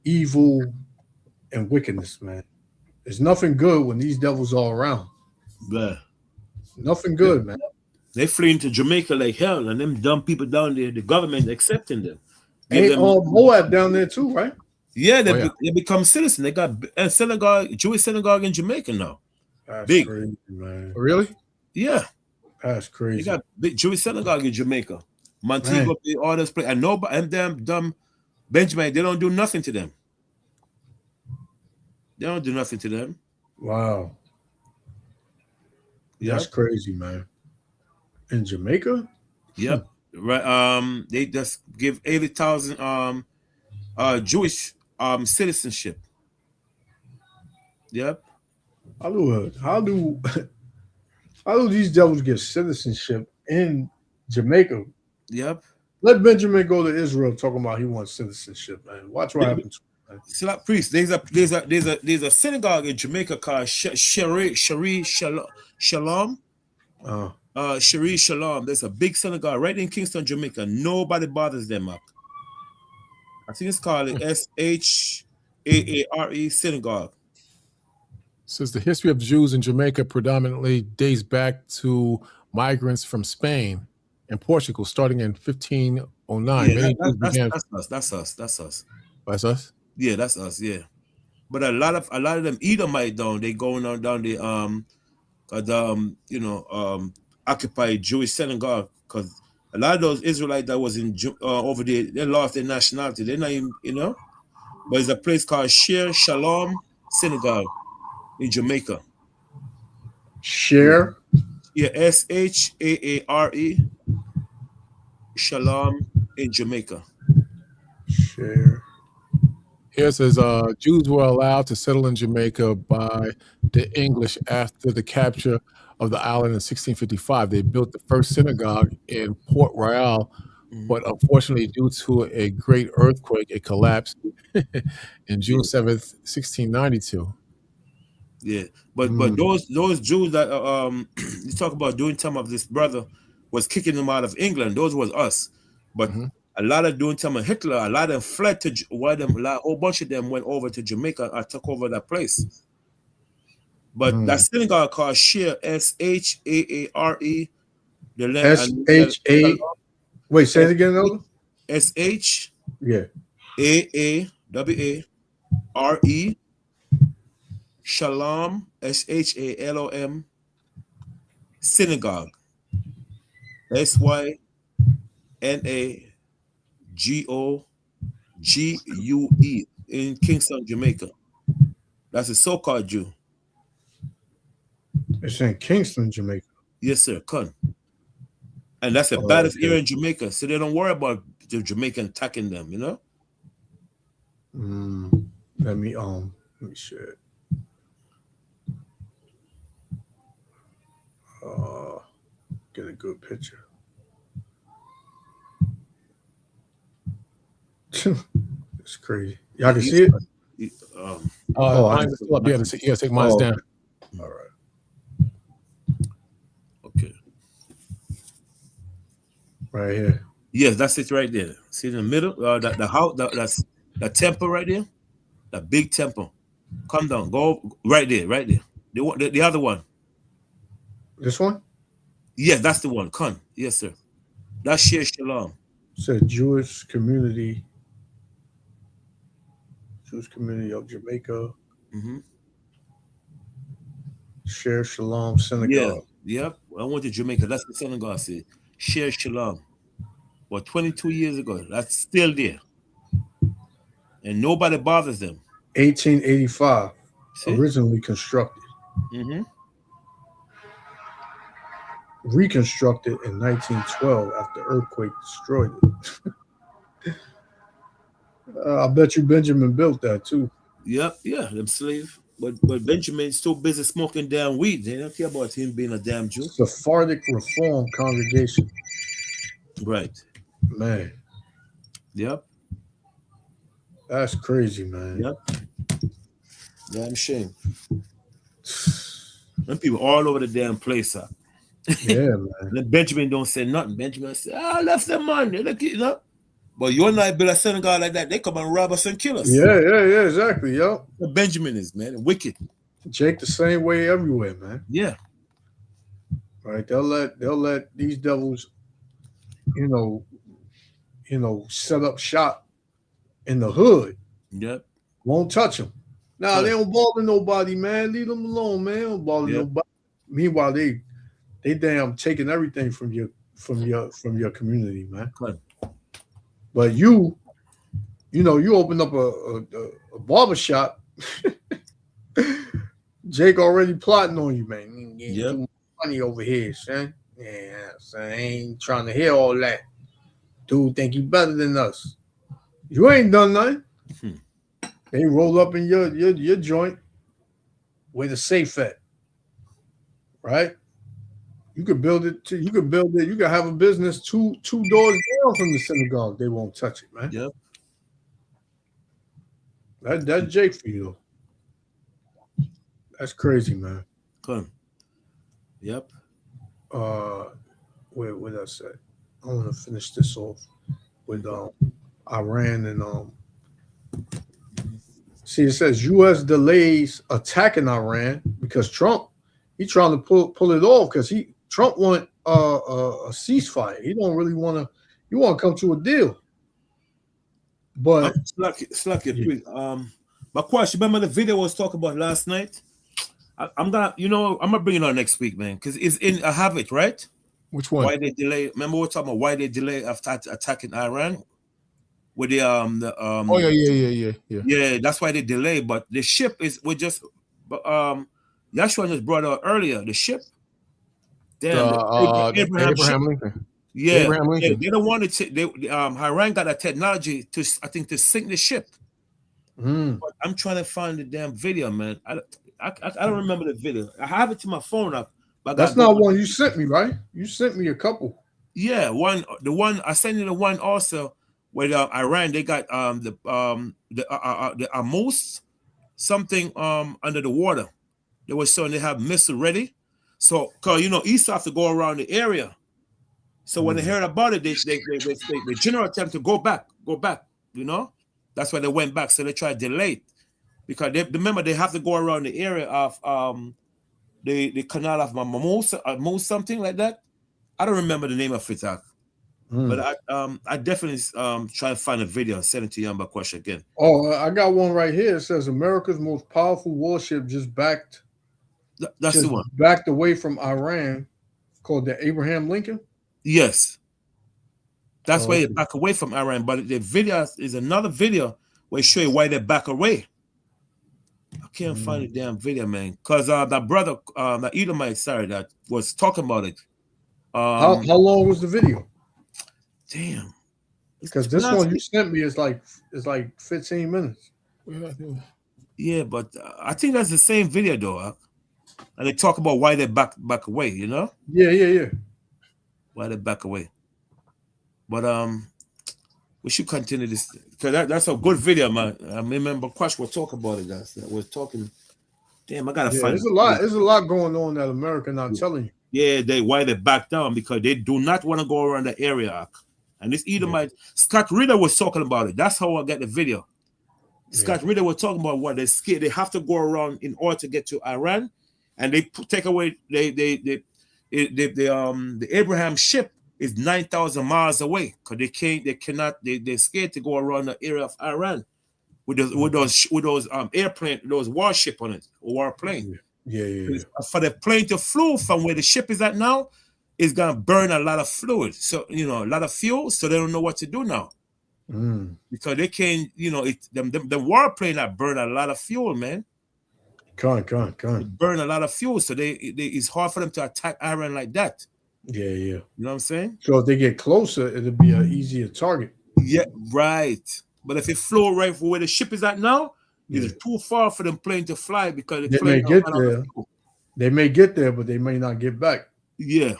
B: evil, and wickedness, man. There's nothing good when these devils are around.
C: Yeah.
B: Nothing good, man.
C: They flee into Jamaica like hell, and them dumb people down there, the government accepting them.
B: Moab down there too, right?
C: Yeah, they become citizens. They got a synagogue, Jewish synagogue in Jamaica now.
B: That's
C: big,
B: crazy, man.
A: Really?
C: Yeah,
B: that's crazy.
C: They got big Jewish synagogue in Jamaica, Montego, all this place, and nobody, and them dumb Benjamin, they don't do nothing to them. They don't do nothing to them.
B: Wow, that's crazy, man. In Jamaica?
C: Yep. Right. They just give 80,000 Jewish citizenship. Yep.
B: How do these devils get citizenship in Jamaica?
C: Yep.
B: Let Benjamin go to Israel talking about he wants citizenship, man. Watch what happens.
C: Slap priest. There's a synagogue in Jamaica called Shari Shalom. Shari Shalom. There's a big synagogue right in Kingston, Jamaica. Nobody bothers them up. I think it's called the SHAARE Synagogue.
A: Says the history of Jews in Jamaica predominantly dates back to migrants from Spain and Portugal, starting in 1509.
C: Yeah, that's us. That's us. Yeah, that's us. Yeah, but a lot of them Edomite down. They going on down the occupied Jewish synagogue, because a lot of those Israelites that was in over there, they lost their nationality. They're not even, but it's a place called Shir Shalom Synagogue in Jamaica.
B: Share?
C: Yeah, SHAARE Shalom in Jamaica.
B: Share.
A: Here it says Jews were allowed to settle in Jamaica by the English after the capture of the island in 1655. They built the first synagogue in Port Royal, but unfortunately, due to a great earthquake, it collapsed in June 7th, 1692.
C: Yeah, but those Jews that you talk about doing time of this brother was kicking them out of England. Those was us, but a lot of doing time of Hitler, a lot of them fled to a whole bunch of them went over to Jamaica and took over that place. But that synagogue called Share, SHAARE,
B: SHA. Wait, say it again, though.
C: SH.
B: Yeah.
C: AAWARE. Shalom, SHALOM, Synagogue, SYNAGOGUE in Kingston, Jamaica. That's a so-called Jew.
B: It's in Kingston, Jamaica.
C: Yes, sir. And that's the baddest area in Jamaica, so they don't worry about the Jamaican attacking them.
B: Let me share it. Get a good picture. It's crazy. Y'all can see it?
A: Mine's up. You gotta take mine down.
B: All right.
C: Okay.
B: Right here.
C: Yes, that's it right there. See in the middle? The house, that's the temple right there. The big temple. Come down. Go right there. The other one.
B: This one?
C: Yes, that's the one. Come. Yes, sir. That's Shir Shalom.
B: It's a Jewish community of Jamaica. Share Shalom Synagogue.
C: Yeah. Yep. I went to Jamaica. That's the synagogue. See, Share Shalom. Well, 22 years ago. That's still there. And nobody bothers them.
B: 1885. Originally constructed. Reconstructed in 1912 after earthquake destroyed it. I bet you Benjamin built that too.
C: Yep, yeah, them slave. But Benjamin's so busy smoking damn weed. They don't care about him being a damn Jew.
B: Sephardic Reform Congregation.
C: Right.
B: Man.
C: Yep.
B: That's crazy, man.
C: Yep. Damn shame. Them people all over the damn place, huh?
B: Yeah, man.
C: Then Benjamin don't say nothing. Benjamin say, I left them money. Look, But you're not build a synagogue like that. They come and rob us and kill us.
B: Yeah, exactly, yo.
C: Benjamin is, man, wicked.
B: Jake the same way everywhere, man.
C: Yeah.
B: Right. They'll let these devils, set up shop in the hood.
C: Yep.
B: Won't touch them. Nah, they don't bother nobody, man. Leave them alone, man. They don't bother nobody. Meanwhile, they damn taking everything from your community, man. But you opened up a barbershop. Jake already plotting on you, man. Getting too much money over here, son. Yeah, son. I ain't trying to hear all that. Dude think you better than us. You ain't done nothing. They roll up in your joint with a safe at. Right? You could build it. You could have a business two doors down from the synagogue. They won't touch it, man.
C: Yep.
B: That's Jake for you, though. That's crazy, man.
C: Good. Yep.
B: What did I say? I want to finish this off with Iran and See, it says U.S. delays attacking Iran because Trump he trying to pull it off because Trump want a ceasefire. He don't really want to. You want to come to a deal. But
C: my question. Remember the video I was talking about last night? I'm gonna bring it on next week, man, because it's in. I have it right.
A: Which one?
C: Why they delay? Remember we're talking about why they delay after attacking Iran with the
A: Oh yeah.
C: That's why they delay. But the ship Yashua just brought out earlier the ship. Damn,
A: Abraham Lincoln.
C: Yeah, Abraham Lincoln. They don't want to. Iran got a technology to sink the ship. But I'm trying to find the damn video, man. I don't remember the video. I have it to my phone up. But
B: that's not one you sent me, right? You sent me a couple.
C: Yeah, the one I sent you the one also with Iran. They got the Amos something under the water. They were showing they have missile ready. So, cause East have to go around the area. So when they heard about it, the general attempt to go back. That's why they went back. So they tried to delay it because remember they have to go around the area of the canal of Mamos, something like that. I don't remember the name of it, but I definitely try to find a video and send it to you on my question again.
B: Oh, I got one right here. It says America's most powerful warship just backed.
C: That's the one.
B: Backed away from Iran, called the Abraham Lincoln.
C: Yes, that's why they back away from Iran. But the video is another video where it show you why they back away. I can't find the damn video, man. Because that brother, that Edomite, that was talking about it.
B: How long was the video?
C: Damn.
B: Because this one you sent me is like 15 minutes.
C: Yeah, but I think that's the same video though. And they talk about why they back away,
B: Yeah.
C: Why they back away. But we should continue this because that's a good video, man. I remember Quash was talking about it. That was talking. Damn, I gotta find.
B: There's a lot going on that America not telling you.
C: Yeah, why they back down because they do not want to go around the area. And this Edomite, Scott Ritter was talking about it. That's how I get the video. Scott Ritter was talking about what they scared. They have to go around in order to get to Iran, and they take away the Abraham ship is 9,000 miles away because they're scared to go around the area of Iran with those airplane, those warship on it, or warplane.
B: Yeah.
C: For the plane to flew from where the ship is at now, it's gonna burn a lot of fluid, so a lot of fuel. So they don't know what to do now because they can't. The warplane that burn a lot of fuel, man.
B: Can't.
C: Burn a lot of fuel, so it's hard for them to attack Iran like that.
B: Yeah.
C: You know what I'm saying?
B: So if they get closer, it'll be an easier target.
C: Yeah, right. But if it flew right for where the ship is at now, it's too far for them plane to fly because
B: they may get there. They may get there, but they may not get back.
C: Yeah,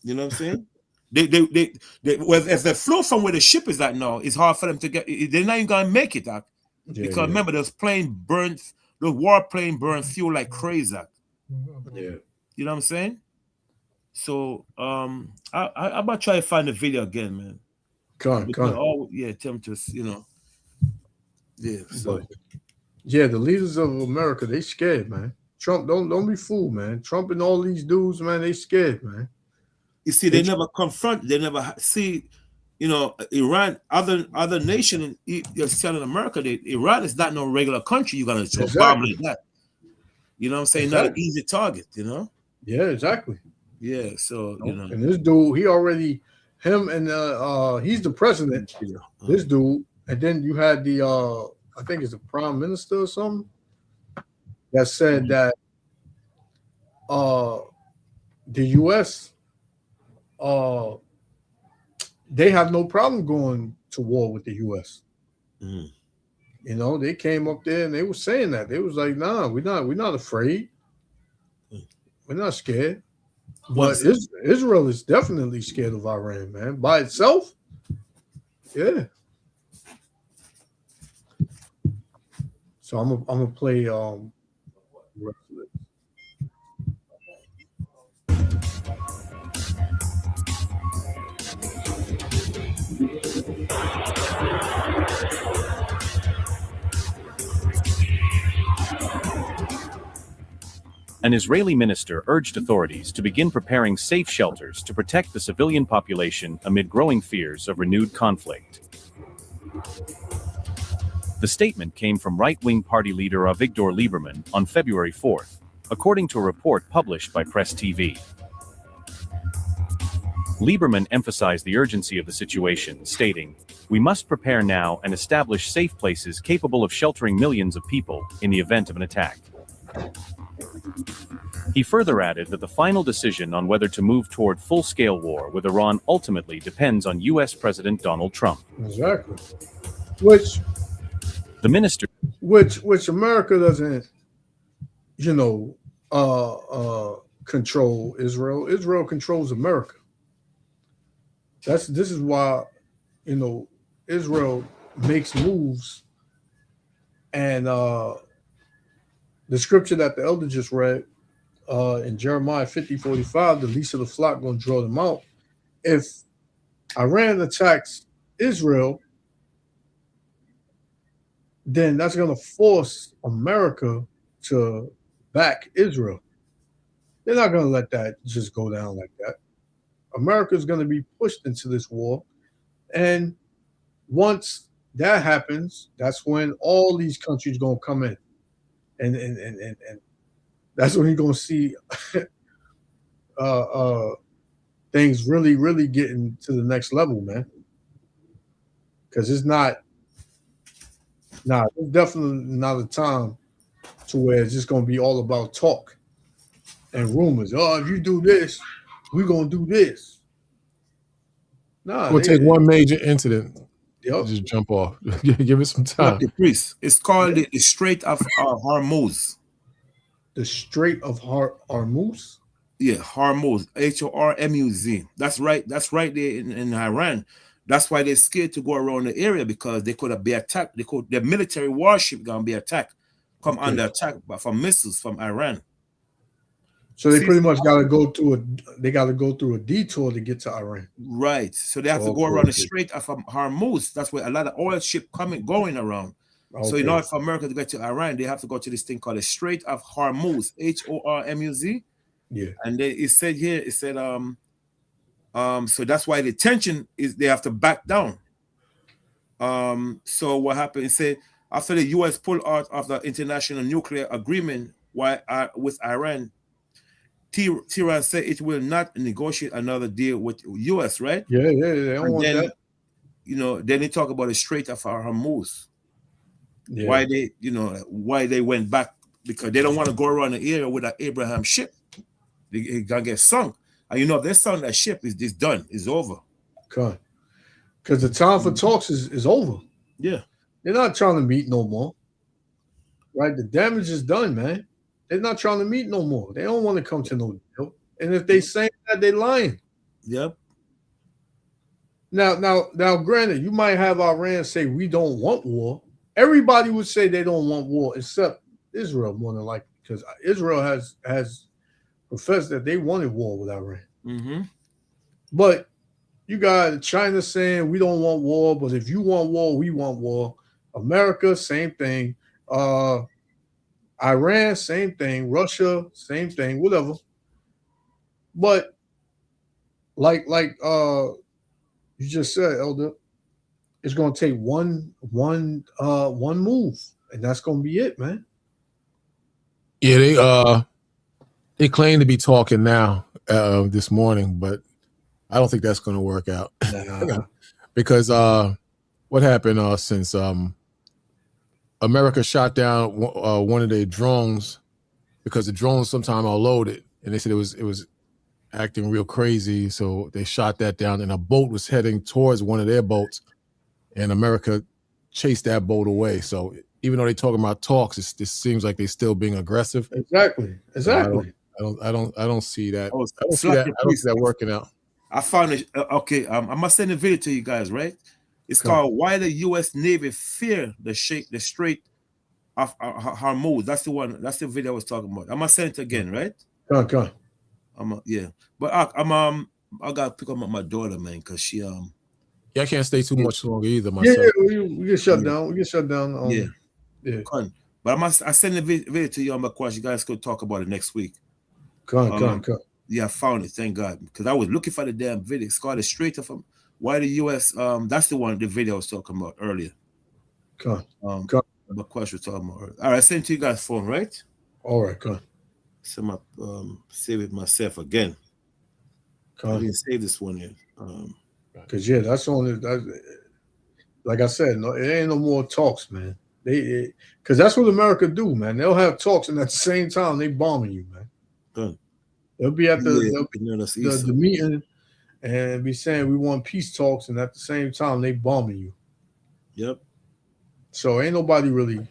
C: you know what I'm saying? If they flew from where the ship is at now, it's hard for them to get. They're not even gonna make it, because remember, those warplane burn fuel like crazy.
B: Yeah,
C: you know what I'm saying? So I'm about to try to find the video again, man.
B: Come on.
C: Attempt to, Yeah. So.
B: The leaders of America, they scared, man. Trump, don't be fooled, man. Trump and all these dudes, man, they scared, man.
C: You see, they never confront. They never see. Iran, other nation, you're telling America that Iran is not no regular country. You're gonna throw bomb like that. You know what I'm saying? Exactly. Not an easy target.
B: Yeah, exactly.
C: Yeah. So
B: and this dude, he already and he's the president. This dude, and then you had the I think it's the prime minister or something that said that the U.S. They have no problem going to war with the U.S. They came up there and they were saying that. They was like, nah, we're not afraid. We're not scared. But Israel is definitely scared of Iran, man. By itself, yeah. So I'm gonna play
E: An Israeli minister urged authorities to begin preparing safe shelters to protect the civilian population amid growing fears of renewed conflict. The statement came from right-wing party leader Avigdor Lieberman on February 4th, according to a report published by Press TV. Lieberman emphasized the urgency of the situation, stating, "We must prepare now and establish safe places capable of sheltering millions of people in the event of an attack." He further added that the final decision on whether to move toward full-scale war with Iran ultimately depends on U.S. President Donald Trump.
B: Exactly. Which America doesn't, control Israel. Israel controls America. This is why, Israel makes moves, and the scripture that the elder just read in Jeremiah 50:45, the least of the flock going to draw them out. If Iran attacks Israel, then that's going to force America to back Israel. They're not going to let that just go down like that. America is going to be pushed into this war. And once that happens, that's when all these countries going to come in. And that's when you're going to see things really, really getting to the next level, man. Because it's definitely not a time to where it's just going to be all about talk and rumors. Oh, if you do this, we're going to do this.
A: We'll take one major incident.
B: Yep.
A: Just jump off. Give it some time.
C: It's called the Strait of Hormuz.
B: The Strait of Hormuz?
C: Yeah, Hormuz. Hormuz. That's right there in Iran. That's why they're scared to go around the area, because they could be attacked. Their military warship gonna be attacked, under attack from missiles from Iran.
B: So they pretty much got to go through a detour to get to Iran.
C: Right. So they have to go around the Strait of Hormuz. That's where a lot of oil ship going around. Okay. So if America to get to Iran, they have to go to this thing called the Strait of Hormuz, Hormuz.
B: Yeah.
C: And it said here, so that's why the tension is they have to back down. So what happened? It said after the U.S. pulled out of the international nuclear agreement with Iran, Tehran said it will not negotiate another deal with U.S. Right?
B: Yeah. They don't want that.
C: Then they talk about the Strait of Hormuz.
B: Yeah.
C: Why they went back, because they don't want to go around the area with an Abraham ship. They gonna get sunk. And if they sunk that ship, it's done. It's over.
B: Okay. Because the time for talks is over.
C: Yeah.
B: They're not trying to meet no more. Right? The damage is done, man. They're not trying to meet no more. They don't want to come to no deal. And if they say that, they're lying.
C: Yep.
B: Now, granted, you might have Iran say we don't want war. Everybody would say they don't want war except Israel, more than likely, because Israel has professed that they wanted war with Iran.
C: Mm-hmm.
B: But you got China saying we don't want war, but if you want war, we want war. America, same thing. Iran, same thing. Russia, same thing. Whatever. But like you just said, Elder, it's gonna take one move, and that's gonna be it, man.
A: Yeah, they claim to be talking now this morning, but I don't think that's going to work out.
B: Nah.
A: Because what happened since America shot down one of their drones, because the drones sometime are loaded, and they said it was acting real crazy, so they shot that down, and a boat was heading towards one of their boats, and America chased that boat away. So even though they're talking about talks, it seems like they're still being aggressive.
B: Exactly.
A: So I don't see that. I don't see that working out.
C: I found it. Okay, I must send a video to you guys. Right? It's called "Why the U.S. Navy Fear the Strait of Hormuz." That's the one. That's the video I was talking about. I must send it again, right?
B: Go on.
C: Yeah, but I gotta pick up my daughter, man, because she
A: Yeah, I can't stay too much longer either.
B: Myself. Yeah, we get shut down. We get shut down.
C: Yeah. But I send the video to you on my question. You guys could talk about it next week.
B: Come on.
C: Yeah, I found it. Thank God, because I was looking for the damn video. It's called "Straight of Why the U.S." That's the one. The video I was talking about earlier.
B: Come on.
C: My question was talking about earlier. All right, I sent to you guys phone, right?
B: All right, come on.
C: So I'm save it myself again. I didn't save this one yet.
B: Because that's only like I said, no, it ain't no more talks, man. Because that's what America do, man. They'll have talks, and at the same time, they bombing you, man.
C: Good.
B: They'll be at the meeting and be saying we want peace talks, and at the same time, they bombing you.
C: Yep.
B: So ain't nobody really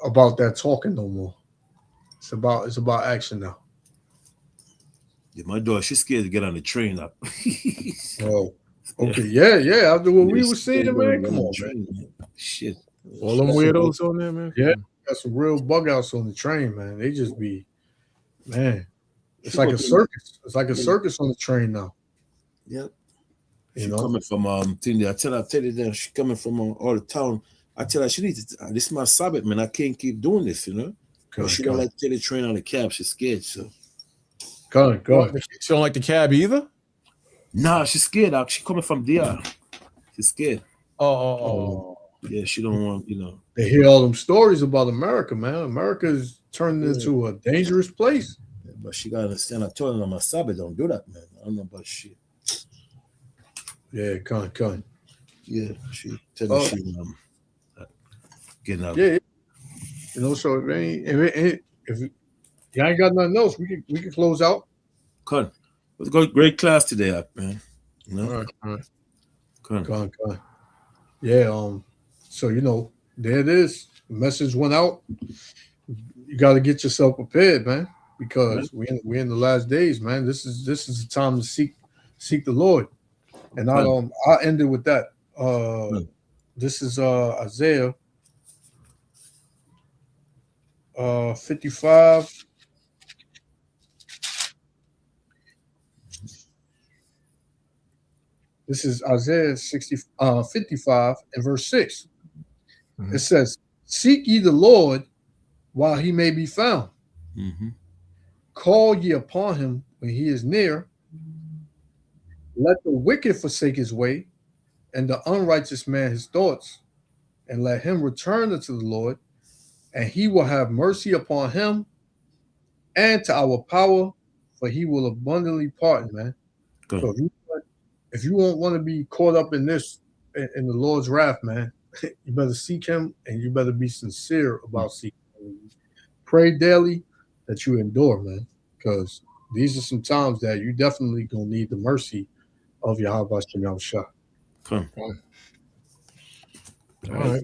B: about that talking no more. It's about action now.
C: Yeah, my daughter, she's scared to get on the train up.
B: Oh, okay, yeah. After what we were seeing, man, come on, man.
C: Shit,
A: all them weirdos on there, man.
B: Yeah, got some real bug outs on the train, man. They just be, man. It's like a circus. It's like a circus on the train now.
C: Yep. She's coming from Tindy. I tell you that she's coming from all the town. I tell her she needs to, this is my Sabbath, man. I can't keep doing this, you know. She don't like to take the train on the cab. She's scared, so.
B: Go on.
A: She don't like the cab either?
C: Nah, she's scared. She's coming from DR. She's scared.
B: Oh.
C: Yeah, she don't want, you know.
B: They hear all them stories about America, man. America's turned into a dangerous place.
C: Yeah, but she gotta understand. I told her on my Sabbath, don't do that, man. I don't know about shit.
B: Yeah, come on.
C: Yeah, she tell me she getting out.
B: Yeah. You know, so if you ain't got nothing else, we can close out.
C: It was a great class today, man. You know?
B: All right. Come on. Yeah, so you know, there it is. The message went out. You gotta get yourself prepared, man, because we're in the last days, man. This is the time to seek the Lord. And I ended with that. This is Isaiah 55. This is Isaiah 55 and verse 6. Mm-hmm. It says, "Seek ye the Lord while he may be found.
C: Mm-hmm.
B: Call ye upon him when he is near. Let the wicked forsake his way, and the unrighteous man his thoughts, and let him return unto the Lord, and he will have mercy upon him and to our power, for he will abundantly pardon," man. Good. So if you won't want to be caught up in this, in the Lord's wrath, man, you better seek him, and you better be sincere about seeking him. Pray daily that you endure, man, because these are some times that you definitely gonna need the mercy of Yahweh Shem Shah.
C: All
A: right.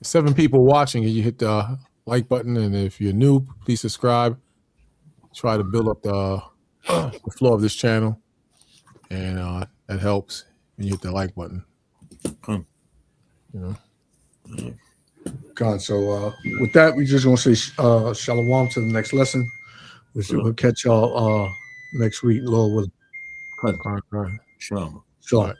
A: 7 people watching, and you hit the like button, and if you're new, please subscribe. Try to build up the flow of this channel, and that helps when you hit the like button. You know.
B: God, so with that, we just gonna say shalom to the next lesson. We'll catch y'all next week, Lord willing.
C: Shalom.
B: Shalom.